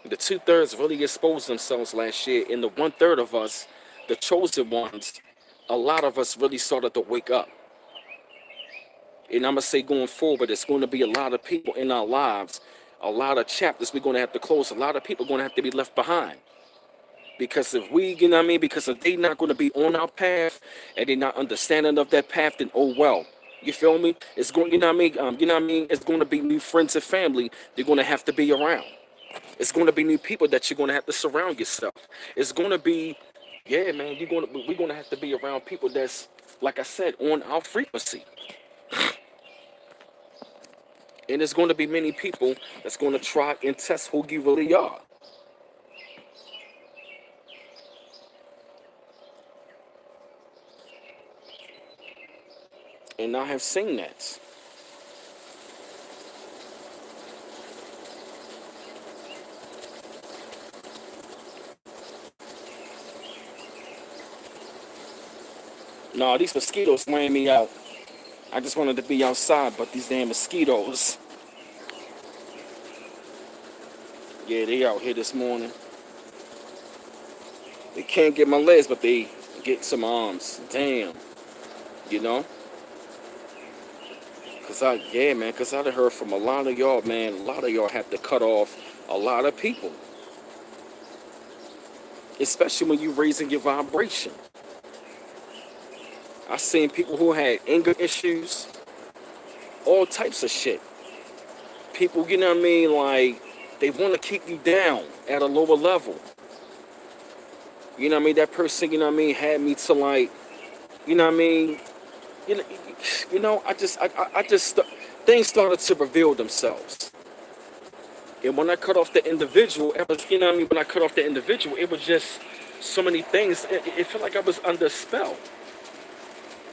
The two-thirds really exposed themselves last year, and the one-third of us, the chosen ones, a lot of us really started to wake up. And I'm going to say going forward, it's going to be a lot of people in our lives, a lot of chapters we're going to have to close. A lot of people are going to have to be left behind. Because if we, because if they not going to be on our path and they're not understanding of that path, then oh well. You feel me? It's going, It's going to be new friends and family. They're going to have to be around. It's going to be new people that you're going to have to surround yourself. It's going to be, yeah, man. We're going to have to be around people that's, like I said, on our frequency. And there's going to be many people that's going to try and test who you really are. And I have seen that. No, these mosquitoes wearing me out. I just wanted to be outside, but these damn mosquitoes. Yeah, they out here this morning. They can't get my legs, but they get some arms. Damn. You know? Cause I done heard from a lot of y'all, man. A lot of y'all have to cut off a lot of people. Especially when you raising your vibration. I seen people who had anger issues, all types of shit. People, like, they want to keep you down at a lower level. That person, had me to like, you know what I mean? You know, I just, things started to reveal themselves. And when I cut off the individual, it was, when I cut off the individual, it was just so many things. It felt like I was under a spell.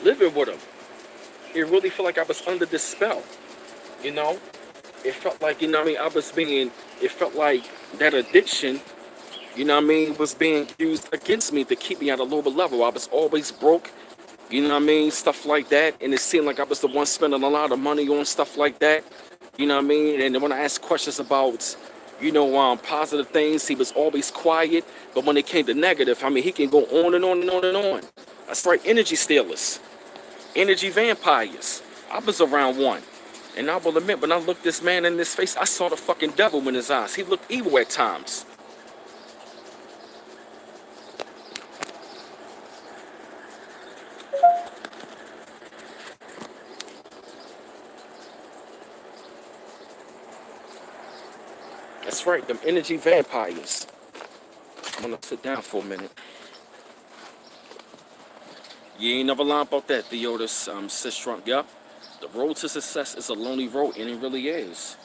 living with him. It really felt like I was under this spell, you know? It felt like, you know what I mean, it felt like that addiction, you know what I mean, was being used against me to keep me at a lower level. I was always broke, you know what I mean, stuff like that. And it seemed like I was the one spending a lot of money on stuff like that, you know what I mean? And then when I asked questions about, positive things, he was always quiet. But when it came to negative, I mean, he can go on and on and on and on. That's right, energy stealers, energy vampires. I was around one. And I will admit, when I looked this man in his face, I saw the fucking devil in his eyes. He looked evil at times. That's right, them energy vampires. I'm gonna sit down for a minute. You ain't never lying about that, Theodis, sis Trump. Yup. The road to success is a lonely road, and it really is.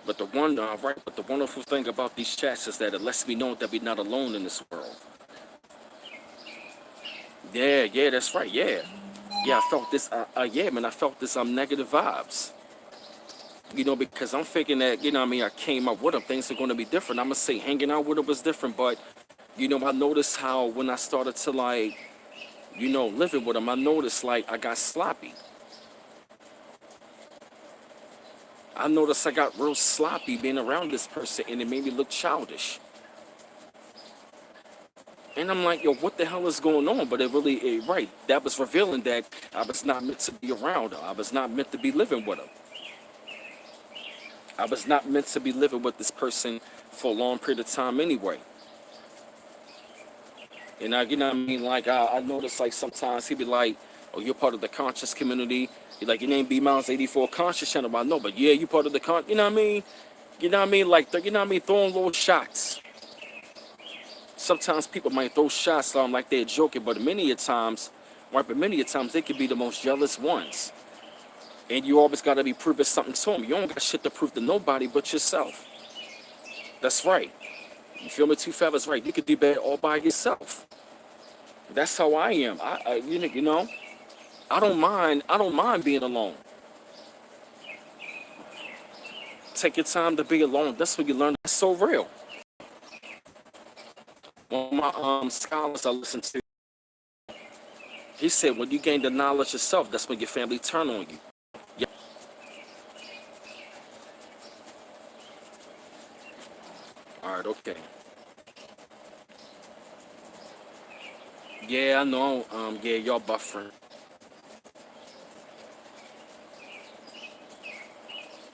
But the wonderful thing about these chats is that it lets me know that we're not alone in this world. Yeah, that's right. Yeah. I felt this. Yeah, man, I felt this. Negative vibes. Because I'm thinking that, I came up with him. Things are going to be different. I'm gonna say hanging out with him was different, but I noticed how when I started to like, living with him, I noticed like I got sloppy. I noticed I got real sloppy being around this person, and it made me look childish. And I'm like, yo, what the hell is going on? But right, that was revealing that I was not meant to be around her. I was not meant to be living with her. I was not meant to be living with this person for a long period of time anyway. And like I noticed like sometimes he'd be like, oh, you're part of the conscious community. He like, your name B Miles 84 conscious channel. I know, but yeah, you part of the you know what I mean? You know what I mean? Like, throwing little shots. Sometimes people might throw shots like they're joking, but many a times they could be the most jealous ones. And you always got to be proving something to them. You don't got shit to prove to nobody but yourself. That's right. You feel me? Two feathers, right? You could do bad all by yourself. That's how I am. I don't mind. I don't mind being alone. Take your time to be alone. That's when you learn. That's so real. One of my scholars I listen to, he said, when you gain the knowledge yourself, that's when your family turn on you. Yeah. All right. Okay. Yeah, I know. Yeah, y'all buffering.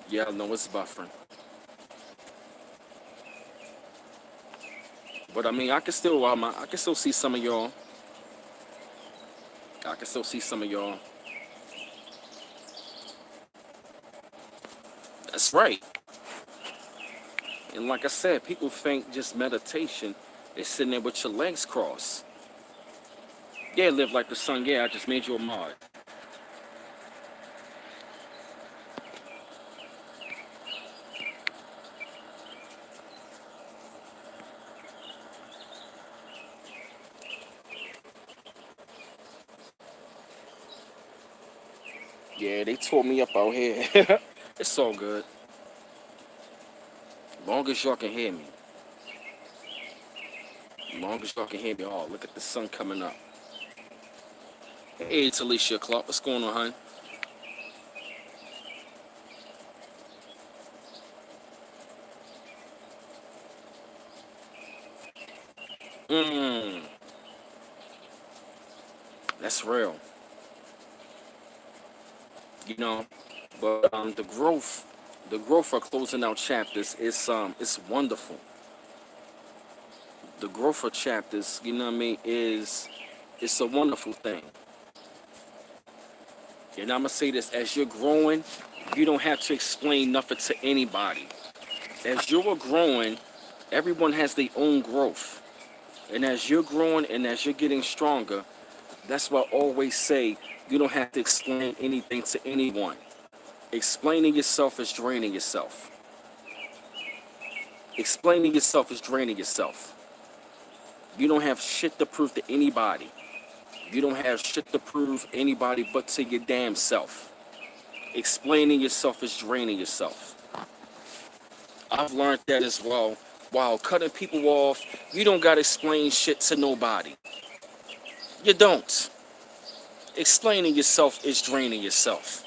Yeah, I know it's buffering. But I mean, I can still see some of y'all. I can still see some of y'all. That's right. And like I said, people think just meditation is sitting there with your legs crossed. Yeah, live like the sun. Yeah, I just made you a mod. Yeah, they tore me up out here. It's all good. Long as y'all can hear me. Long as y'all can hear me. Oh, look at the sun coming up. Hey, it's Alicia Clark. What's going on, hon? Mmm, that's real. You know, but the growth for closing out chapters is it's wonderful. The growth for chapters, you know what I mean, is it's a wonderful thing. And I'm gonna say this: as you're growing, you don't have to explain nothing to anybody. As you're growing, everyone has their own growth. And as you're growing and as you're getting stronger, that's why I always say you don't have to explain anything to anyone. Explaining yourself is draining yourself. Explaining yourself is draining yourself. You don't have shit to prove to anybody. You don't have shit to prove anybody but to your damn self. Explaining yourself is draining yourself. I've learned that as well. While cutting people off, you don't gotta explain shit to nobody. You don't. Explaining yourself is draining yourself.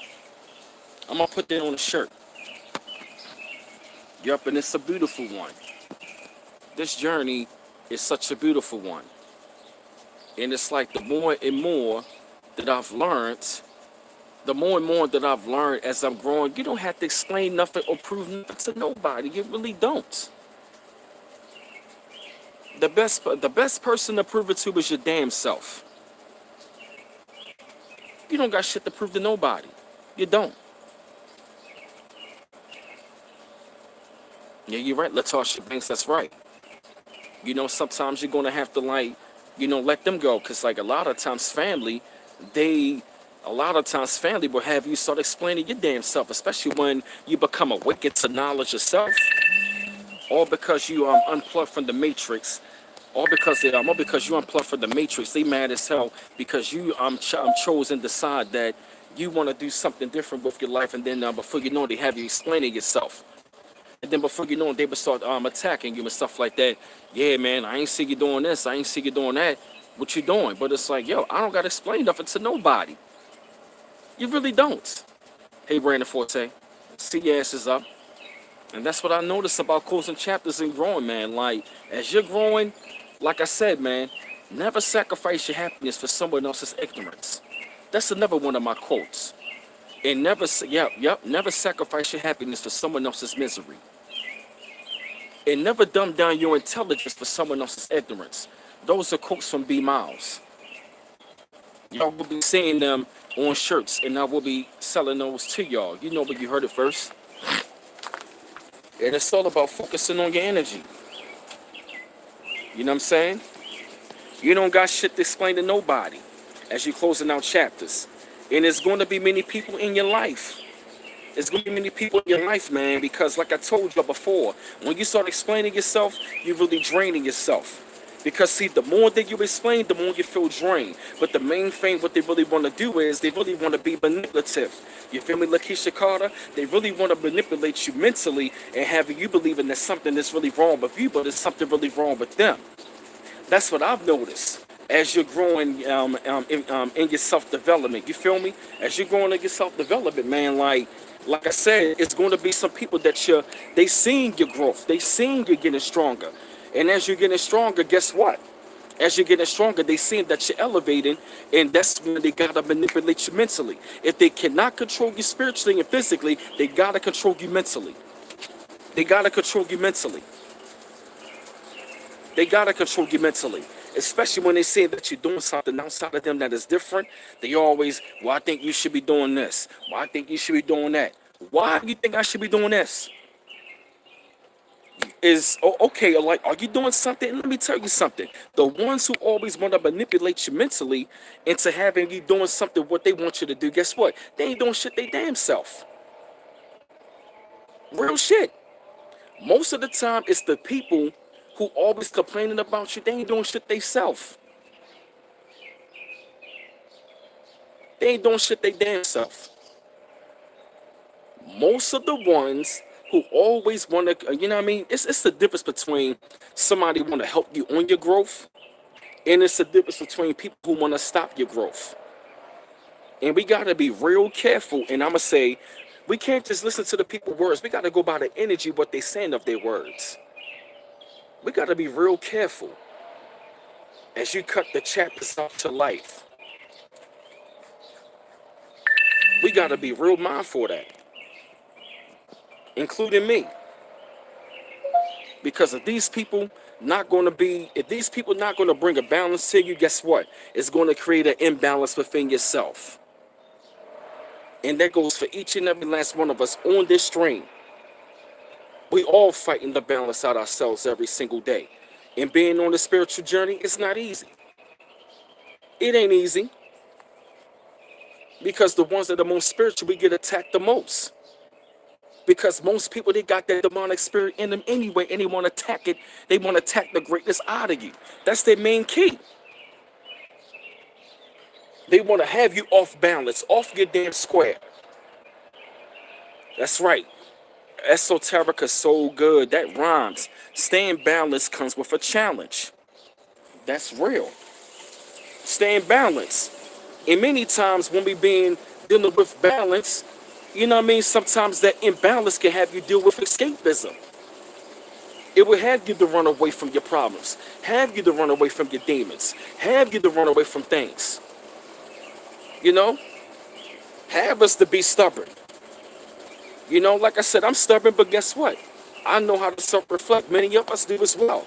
I'm gonna put that on a shirt. Yup, and it's a beautiful one. This journey is such a beautiful one. And it's like the more and more that I've learned, the more and more that I've learned as I'm growing, you don't have to explain nothing or prove nothing to nobody. You really don't. The best person to prove it to is your damn self. You don't got shit to prove to nobody. You don't. Yeah, you're right, Latasha Banks, that's right. Sometimes you're gonna have to let them go. Cause like they a lot of times family will have you start explaining your damn self, especially when you become awakened to knowledge yourself, all because you unplugged from the matrix, all because you unplugged from the matrix. They mad as hell because you chose and decide that you want to do something different with your life, and then before you know it, they have you explaining yourself. And then before you know it, they will start attacking you and stuff like that. Yeah, man, I ain't see you doing this. I ain't see you doing that. What you doing? But it's like, yo, I don't got to explain nothing to nobody. You really don't. Hey, Brandon Forte, see your asses up. And that's what I noticed about closing chapters and growing, man. Like, as you're growing, like I said, man, never sacrifice your happiness for someone else's ignorance. That's another one of my quotes. And never sacrifice your happiness for someone else's misery. And never dumb down your intelligence for someone else's ignorance. Those are quotes from B. Miles. Y'all will be seeing them on shirts, and I will be selling those to y'all. You know, but you heard it first. And it's all about focusing on your energy. You know what I'm saying? You don't got shit to explain to nobody as you're closing out chapters. And there's going to be many people in your life. There's going to be many people in your life, man, because like I told you before, when you start explaining yourself, you're really draining yourself. Because see, the more that you explain, the more you feel drained. But the main thing, what they really want to do is they really want to be manipulative. You feel me, Lakeisha Carter? They really want to manipulate you mentally and have you believing that something is really wrong with you, but there's something really wrong with them. That's what I've noticed as you're growing in your self-development. You feel me? As you're growing in your self-development, man, like I said, it's going to be some people that they seeing your growth. They seeing you getting stronger. And as you're getting stronger, guess what? As you're getting stronger, they seeing that you're elevating, and that's when they gotta manipulate you mentally. If they cannot control you spiritually and physically, they gotta control you mentally. They gotta control you mentally. They gotta control you mentally. Especially when they say that you're doing something outside of them that is different. They always, well, I think you should be doing this. Well, I think you should be doing that. Why do you think I should be doing this? Okay, like, are you doing something? Let me tell you something. The ones who always want to manipulate you mentally into having you doing something what they want you to do, guess what? They ain't doing shit they damn self. Real shit. Most of the time, it's the people who always complaining about you. They ain't doing shit they self. They ain't doing shit they damn self. Most of the ones who always want to, you know what I mean? It's the difference between somebody want to help you on your growth, and it's the difference between people who want to stop your growth. And we got to be real careful. And I'm going to say, we can't just listen to the people's words. We got to go by the energy, what they saying of their words. We got to be real careful as you cut the chapters off to life. We got to be real mindful of that, including me. Because if these people not going to bring a balance to you, guess what? It's going to create an imbalance within yourself. And that goes for each and every last one of us on this stream. We all fighting to balance out ourselves every single day. And being on the spiritual journey, it's not easy. It ain't easy. Because the ones that are most spiritual, we get attacked the most. Because most people, they got that demonic spirit in them anyway, and they want to attack it. They want to attack the greatness out of you. That's their main key. They want to have you off balance, off your damn square. That's right. Esoterica so good. That rhymes. Staying balanced comes with a challenge. That's real. Staying balanced. And many times when we being dealing with balance, you know what I mean? Sometimes that imbalance can have you deal with escapism. It will have you to run away from your problems, have you to run away from your demons, have you to run away from things. You know, have us to be stubborn. You know, like I said, I'm stubborn, but guess what? I know how to self-reflect. Many of us do as well.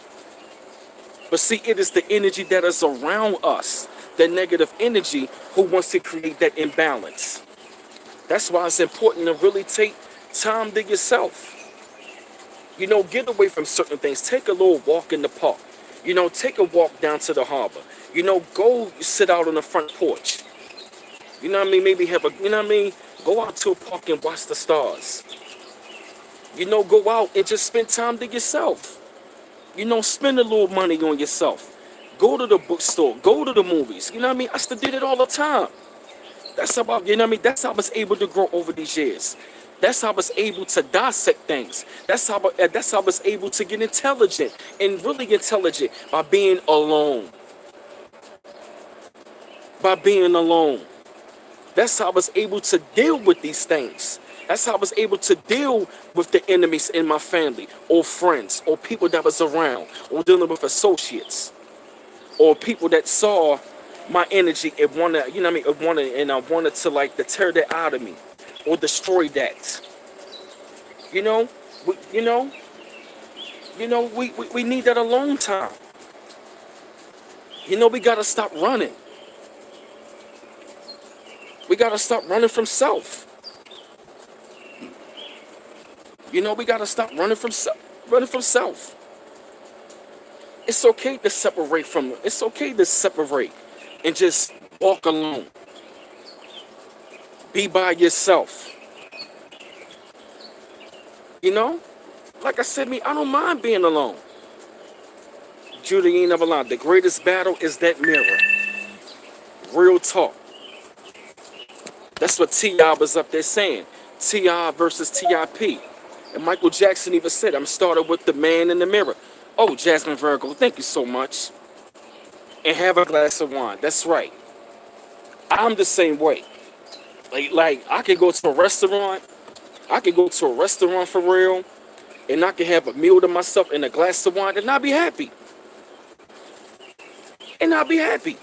But see, it is the energy that is around us, the negative energy, who wants to create that imbalance. That's why it's important to really take time to yourself. You know, get away from certain things. Take a little walk in the park. You know, take a walk down to the harbor. You know, go sit out on the front porch. You know what I mean? Maybe have a, you know what I mean? Go out to a park and watch the stars. You know, go out and just spend time to yourself. You know, spend a little money on yourself. Go to the bookstore. Go to the movies. You know what I mean? I still did it all the time. That's about, you know what I mean? That's how I was able to grow over these years. That's how I was able to dissect things. That's how I was able to get intelligent and really intelligent by being alone. By being alone. That's how I was able to deal with these things. That's how I was able to deal with the enemies in my family, or friends, or people that was around, or dealing with associates, or people that saw my energy and wanted, you know what I mean, I wanted to like to tear that out of me, or destroy that. You know, we, you know, we need that alone time. You know, we gotta stop running. We gotta stop running from self. You know, we gotta stop running from self. Running from self. It's okay to separate from. It's okay to separate and just walk alone. Be by yourself. You know, like I said, I don't mind being alone. Judah ain't never lied. The greatest battle is that mirror. Real talk. That's what T.I. was up there saying. T.I. versus T.I.P. And Michael Jackson even said, I'm started with the man in the mirror. Oh, Jasmine Virgo, thank you so much. And have a glass of wine. That's right. I'm the same way. Like I can go to a restaurant. I can go to a restaurant for real. And I can have a meal to myself and a glass of wine. And I'll be happy. And I'll be happy.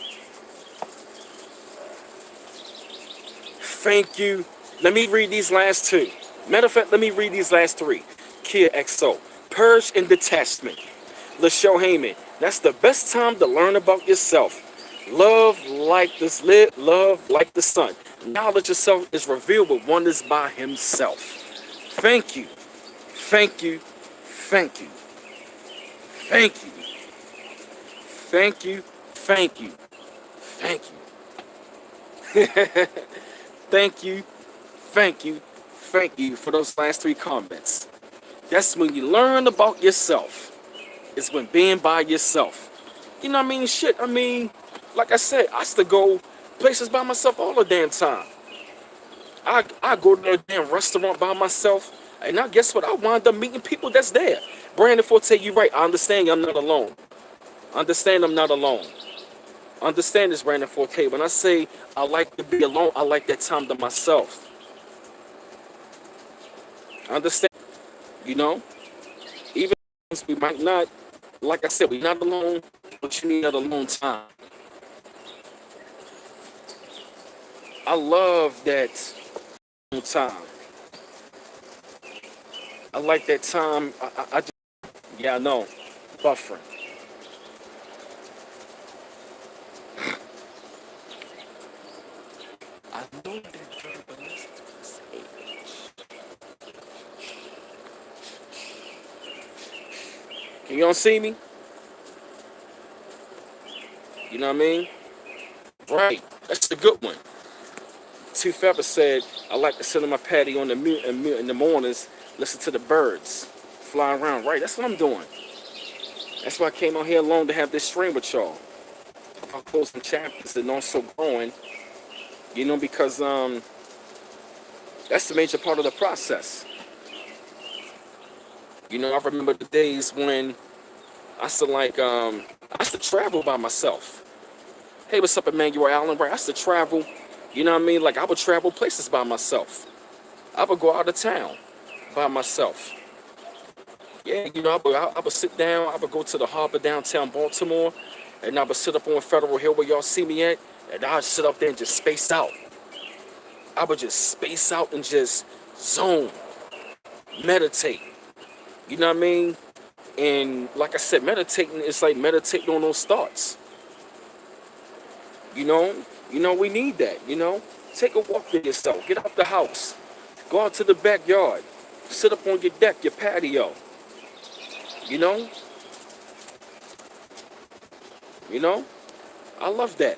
Thank you. Let me read these last two. Matter of fact, let me read these last three. Kia XO. Purge and detachment. LaShow Heyman. That's the best time to learn about yourself. Love like the sun. Knowledge of self is revealed with wonders by himself. Thank you. Thank you. Thank you. Thank you. Thank you. Thank you. Thank you. Thank you. Thank you. Thank you for those last three comments. That's when you learn about yourself. It's when being by yourself. You know what I mean? Shit, I mean, like I said, I used to go places by myself all the damn time. I go to a damn restaurant by myself, and now guess what? I wind up meeting people that's there. Brandon Forte, you right. I understand I'm not alone. Understand I'm not alone. Understand this, Brandon Forte. When I say I like to be alone, I like that time to myself. Understand? You know? Even if we might not, like I said, we're not alone, but you need that alone time. I love that alone time. I like that time. I just, yeah, I know. Buffering. I know that, but listen to the stage. You don't see me? You know what I mean? Right. That's the good one. Two Feathers said, I like to sit on my patio in the mornings, listen to the birds fly around. Right, that's what I'm doing. That's why I came out here alone to have this stream with y'all. About closing chapters and also growing because that's the major part of the process. I remember the days when I used to travel by myself. Hey, what's up, Emmanuel Allen? Right, I used to travel. Like I would travel places by myself. I would go out of town by myself. Yeah, I would sit down. I would go to the harbor downtown Baltimore, and I would sit up on Federal Hill where y'all see me at, and I'd sit up there and just space out. I would just space out and just zone, meditate. You know what I mean? And like I said, meditating is like meditating on those thoughts. You know, we need that. Take a walk with yourself. Get out the house. Go out to the backyard. Sit up on your deck, your patio. You know, you know. I love that.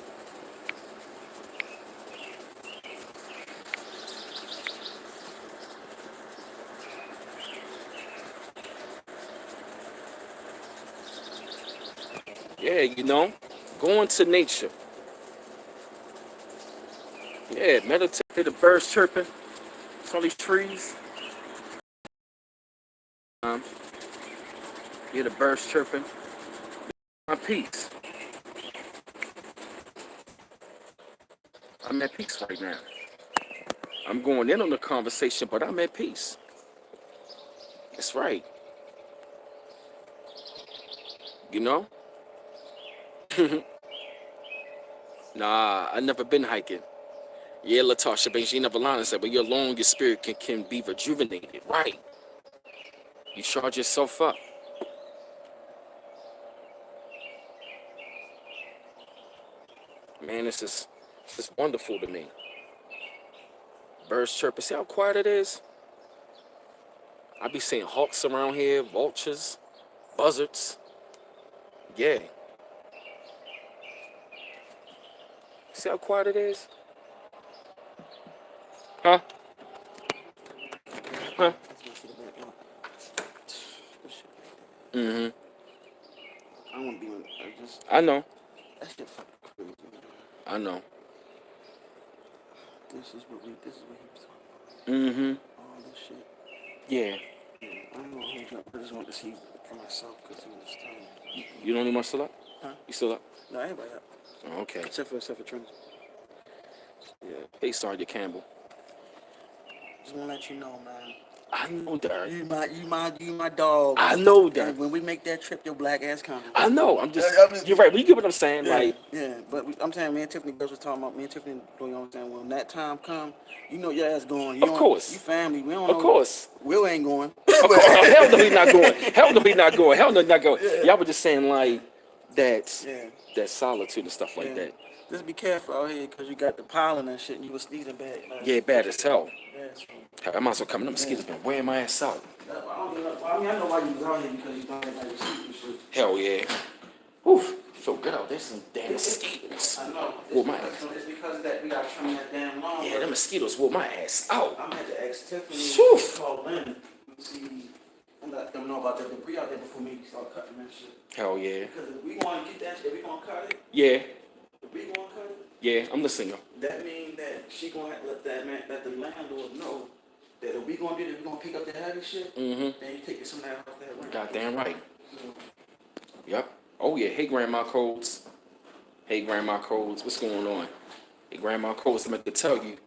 Yeah, go into nature. Yeah, meditate. Hear the birds chirping. All these trees. Um, hear the birds chirping. My peace. I'm at peace right now. I'm going in on the conversation, but I'm at peace. That's right. You know? Nah, I never been hiking. Yeah, Latasha Banks, you never lied and said, but you're alone, your spirit can be rejuvenated. Right. You charge yourself up. Man, this is wonderful to me. Birds chirping. See how quiet it is? I be seeing hawks around here, vultures, buzzards. Yeah. See how quiet it is? Huh? Huh? Mm-hmm. I don't want to be on. I know. That shit fucking crazy. I know. This is what he was talking Mm-hmm. about. All this shit. Yeah. I don't know who he got. I just want to see for myself because he was telling me. You don't even want to still up? Huh? You still up? No, everybody up. Oh, okay. Except for Trinity. Yeah. Hey, Sergeant Campbell. Just want to let you know, man. I know that. You my dog. I know that. And when we make that trip, your black ass coming. I know. You're right. But you get what I'm saying? Yeah, Like. yeah. But I'm saying, me and Tiffany girls was talking about. Me and Tiffany, you know what I'm saying? When that time come, your ass going. Of course. You family. We don't Of know. course. Will ain't going. Hell no, he's not going. Hell no, he's not going. Hell no, he's not going. Yeah. Y'all were just saying like that. Yeah. That solitude and stuff like that. Just be careful out here because you got the pollen and shit and you was sneezing bad. Yeah, bad as hell. Yeah, I might as well come in. Them mosquitoes been wearing my ass out. I know why you was out here because you don't like to sleep and shit. Hell yeah. Oof. Feel good out there. Some damn mosquitoes. I know. Whoop my ass. It's because that we got to trim that damn lawn. Yeah, them mosquitoes whoop my ass out. I'm had to ask Tiffany Shoof. to call in and see and let them know about the debris out there before me start cutting that shit. Hell yeah. Because if we want to get that shit, we going to cut it. Yeah. If we going to cut it. Yeah, I'm listening, yo. That means that she going to let the landlord know that if we going to do this, we going to pick up the heavy shit. Mm-hmm. Then you take some of that off that rent. Goddamn right. So, Yep. Oh yeah. Hey, Grandma Codes. Hey, Grandma Codes. What's going on? Hey, Grandma Codes. I'm going to tell you.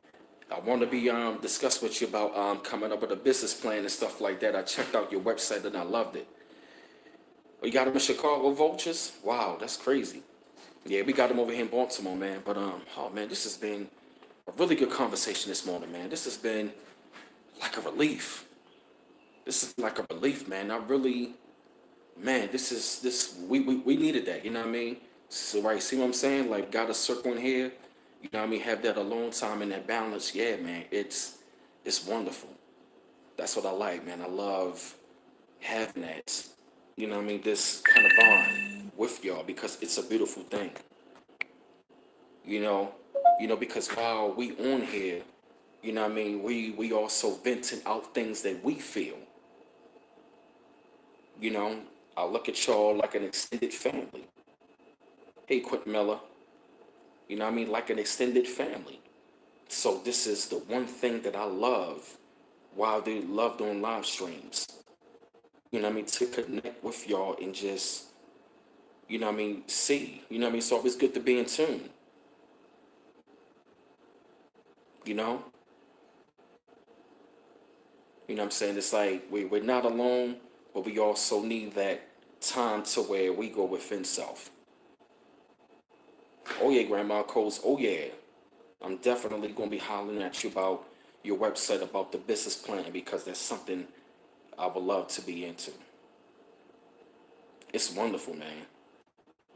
I want to be discuss with you about coming up with a business plan and stuff like that. I checked out your website and I loved it. Oh, you got them in Chicago, Vultures? Wow, that's crazy. Yeah, we got them over here in Baltimore, man. But oh man, this has been a really good conversation this morning, man. This has been like a relief. This is like a relief, man. I really, man, we needed that. You know what I mean? So right, see what I'm saying? Like, got a circle in here. You know what I mean? Have that alone time and that balance. Yeah, man, it's wonderful. That's what I like, man. I love having that. You know what I mean? This kind of bond with y'all because it's a beautiful thing. You know, because while we on here, you know what I mean, we also venting out things that we feel. You know, I look at y'all like an extended family. Hey, Quentin Miller. You know what I mean? Like an extended family. So this is the one thing that I love while they loved on live streams. You know what I mean? To connect with y'all and just, you know what I mean, see. You know what I mean? It's always good to be in tune. You know? You know what I'm saying? It's like we're not alone, but we also need that time to where we go within self. Oh yeah, Grandma Coles. Oh yeah. I'm definitely gonna be hollering at you about your website, about the business plan, because that's something I would love to be into. It's wonderful, man.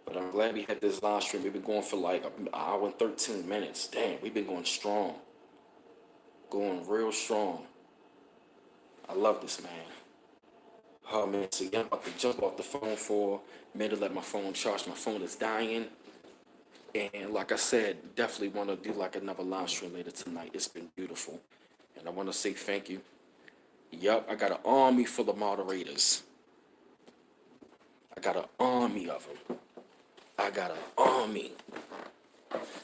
But I'm glad we had this live stream. We've been going for like an hour and 13 minutes. Damn, we've been going strong. Going real strong. I love this, man. Oh man, so yeah, I'm about to jump off the phone for a minute, let my phone charge. My phone is dying. And like I said, definitely want to do like another live stream later tonight. It's been beautiful. And I want to say thank you. Yup, I got an army full of moderators. I got an army of them. I got an army.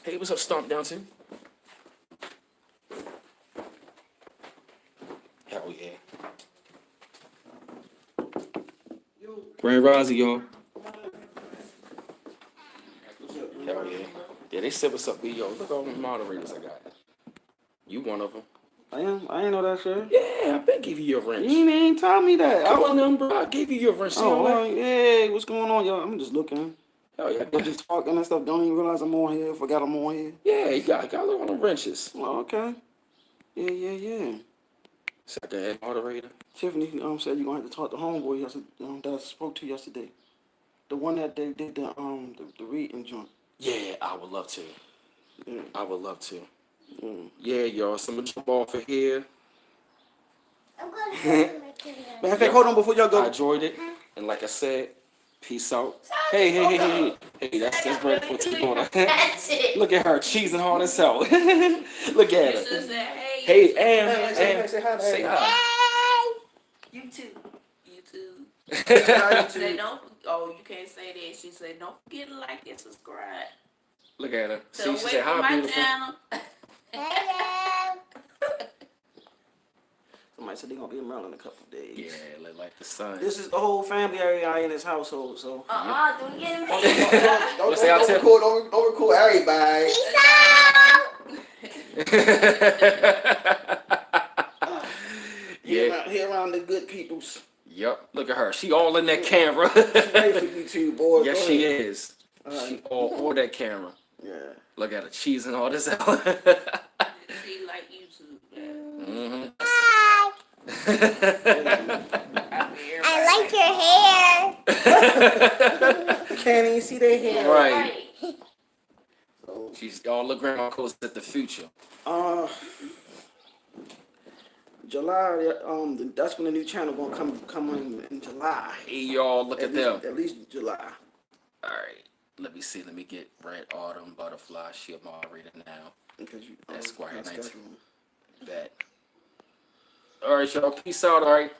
Hey, what's up, Stomp Down too? Hell yeah. Grand Rising, y'all. Hell yeah. Yeah, they said what's up, B. Yo, look at all the moderators I got. You one of them. I am. I ain't know that shit. Yeah, I been give you your wrench. You ain't tell me that. Come on, then, bro. I gave you your wrench. Oh, yeah. What's going on, y'all? I'm just looking. Hell yeah. I'm just talking and stuff. Don't even realize I'm on here. Forgot I'm on here. Yeah, you got a little wrenches. Oh, okay. Yeah. Second head moderator. Tiffany said you're gonna have to talk to homeboy yesterday, that I spoke to yesterday. The one that they did the reading joint. Yeah, I would love to. Yeah. I would love to. Mm. Yeah, y'all. So I'm gonna jump off of here. I'm going to go my kid. Matter of fact, hold on before y'all I go. enjoyed it, and like I said, peace out. Hey, that's ready for two going. That's it. Look at her cheesing hard as hell. Look at her. Sister, hey. Hey, Hey, and say hi to say everybody. hi. You too. You too. Hi, She said, you don't. Oh, you can't say that. She said, don't forget to like and subscribe. Look at her. So See, wait she said for hi, my beautiful. channel. Somebody said they're gonna be in Maryland in a couple of days. Yeah, look like the sun. This is the whole family area in this household, so. Don't get me. What's that, Tiff? Don't record everybody. Peace out. Yeah. Here around the good peoples. Yep. Look at her. She all in that camera. Ready for you two, boys. Yes, Go she ahead. is. She all that camera. Yeah. Look at her cheesing all this out. See, like YouTube. Mm-hmm. I like your hair. Can't even see their hair. Right. So, She's all the grandma goes at the future. July, that's when the new channel gonna come in July. Hey, y'all, look at them. At least July. All right. Let me see. Let me get Red Autumn Butterfly. She a moderator now. Because you. That's Squire that's 19. scheduled. Bet. All right, y'all. Peace out. All right.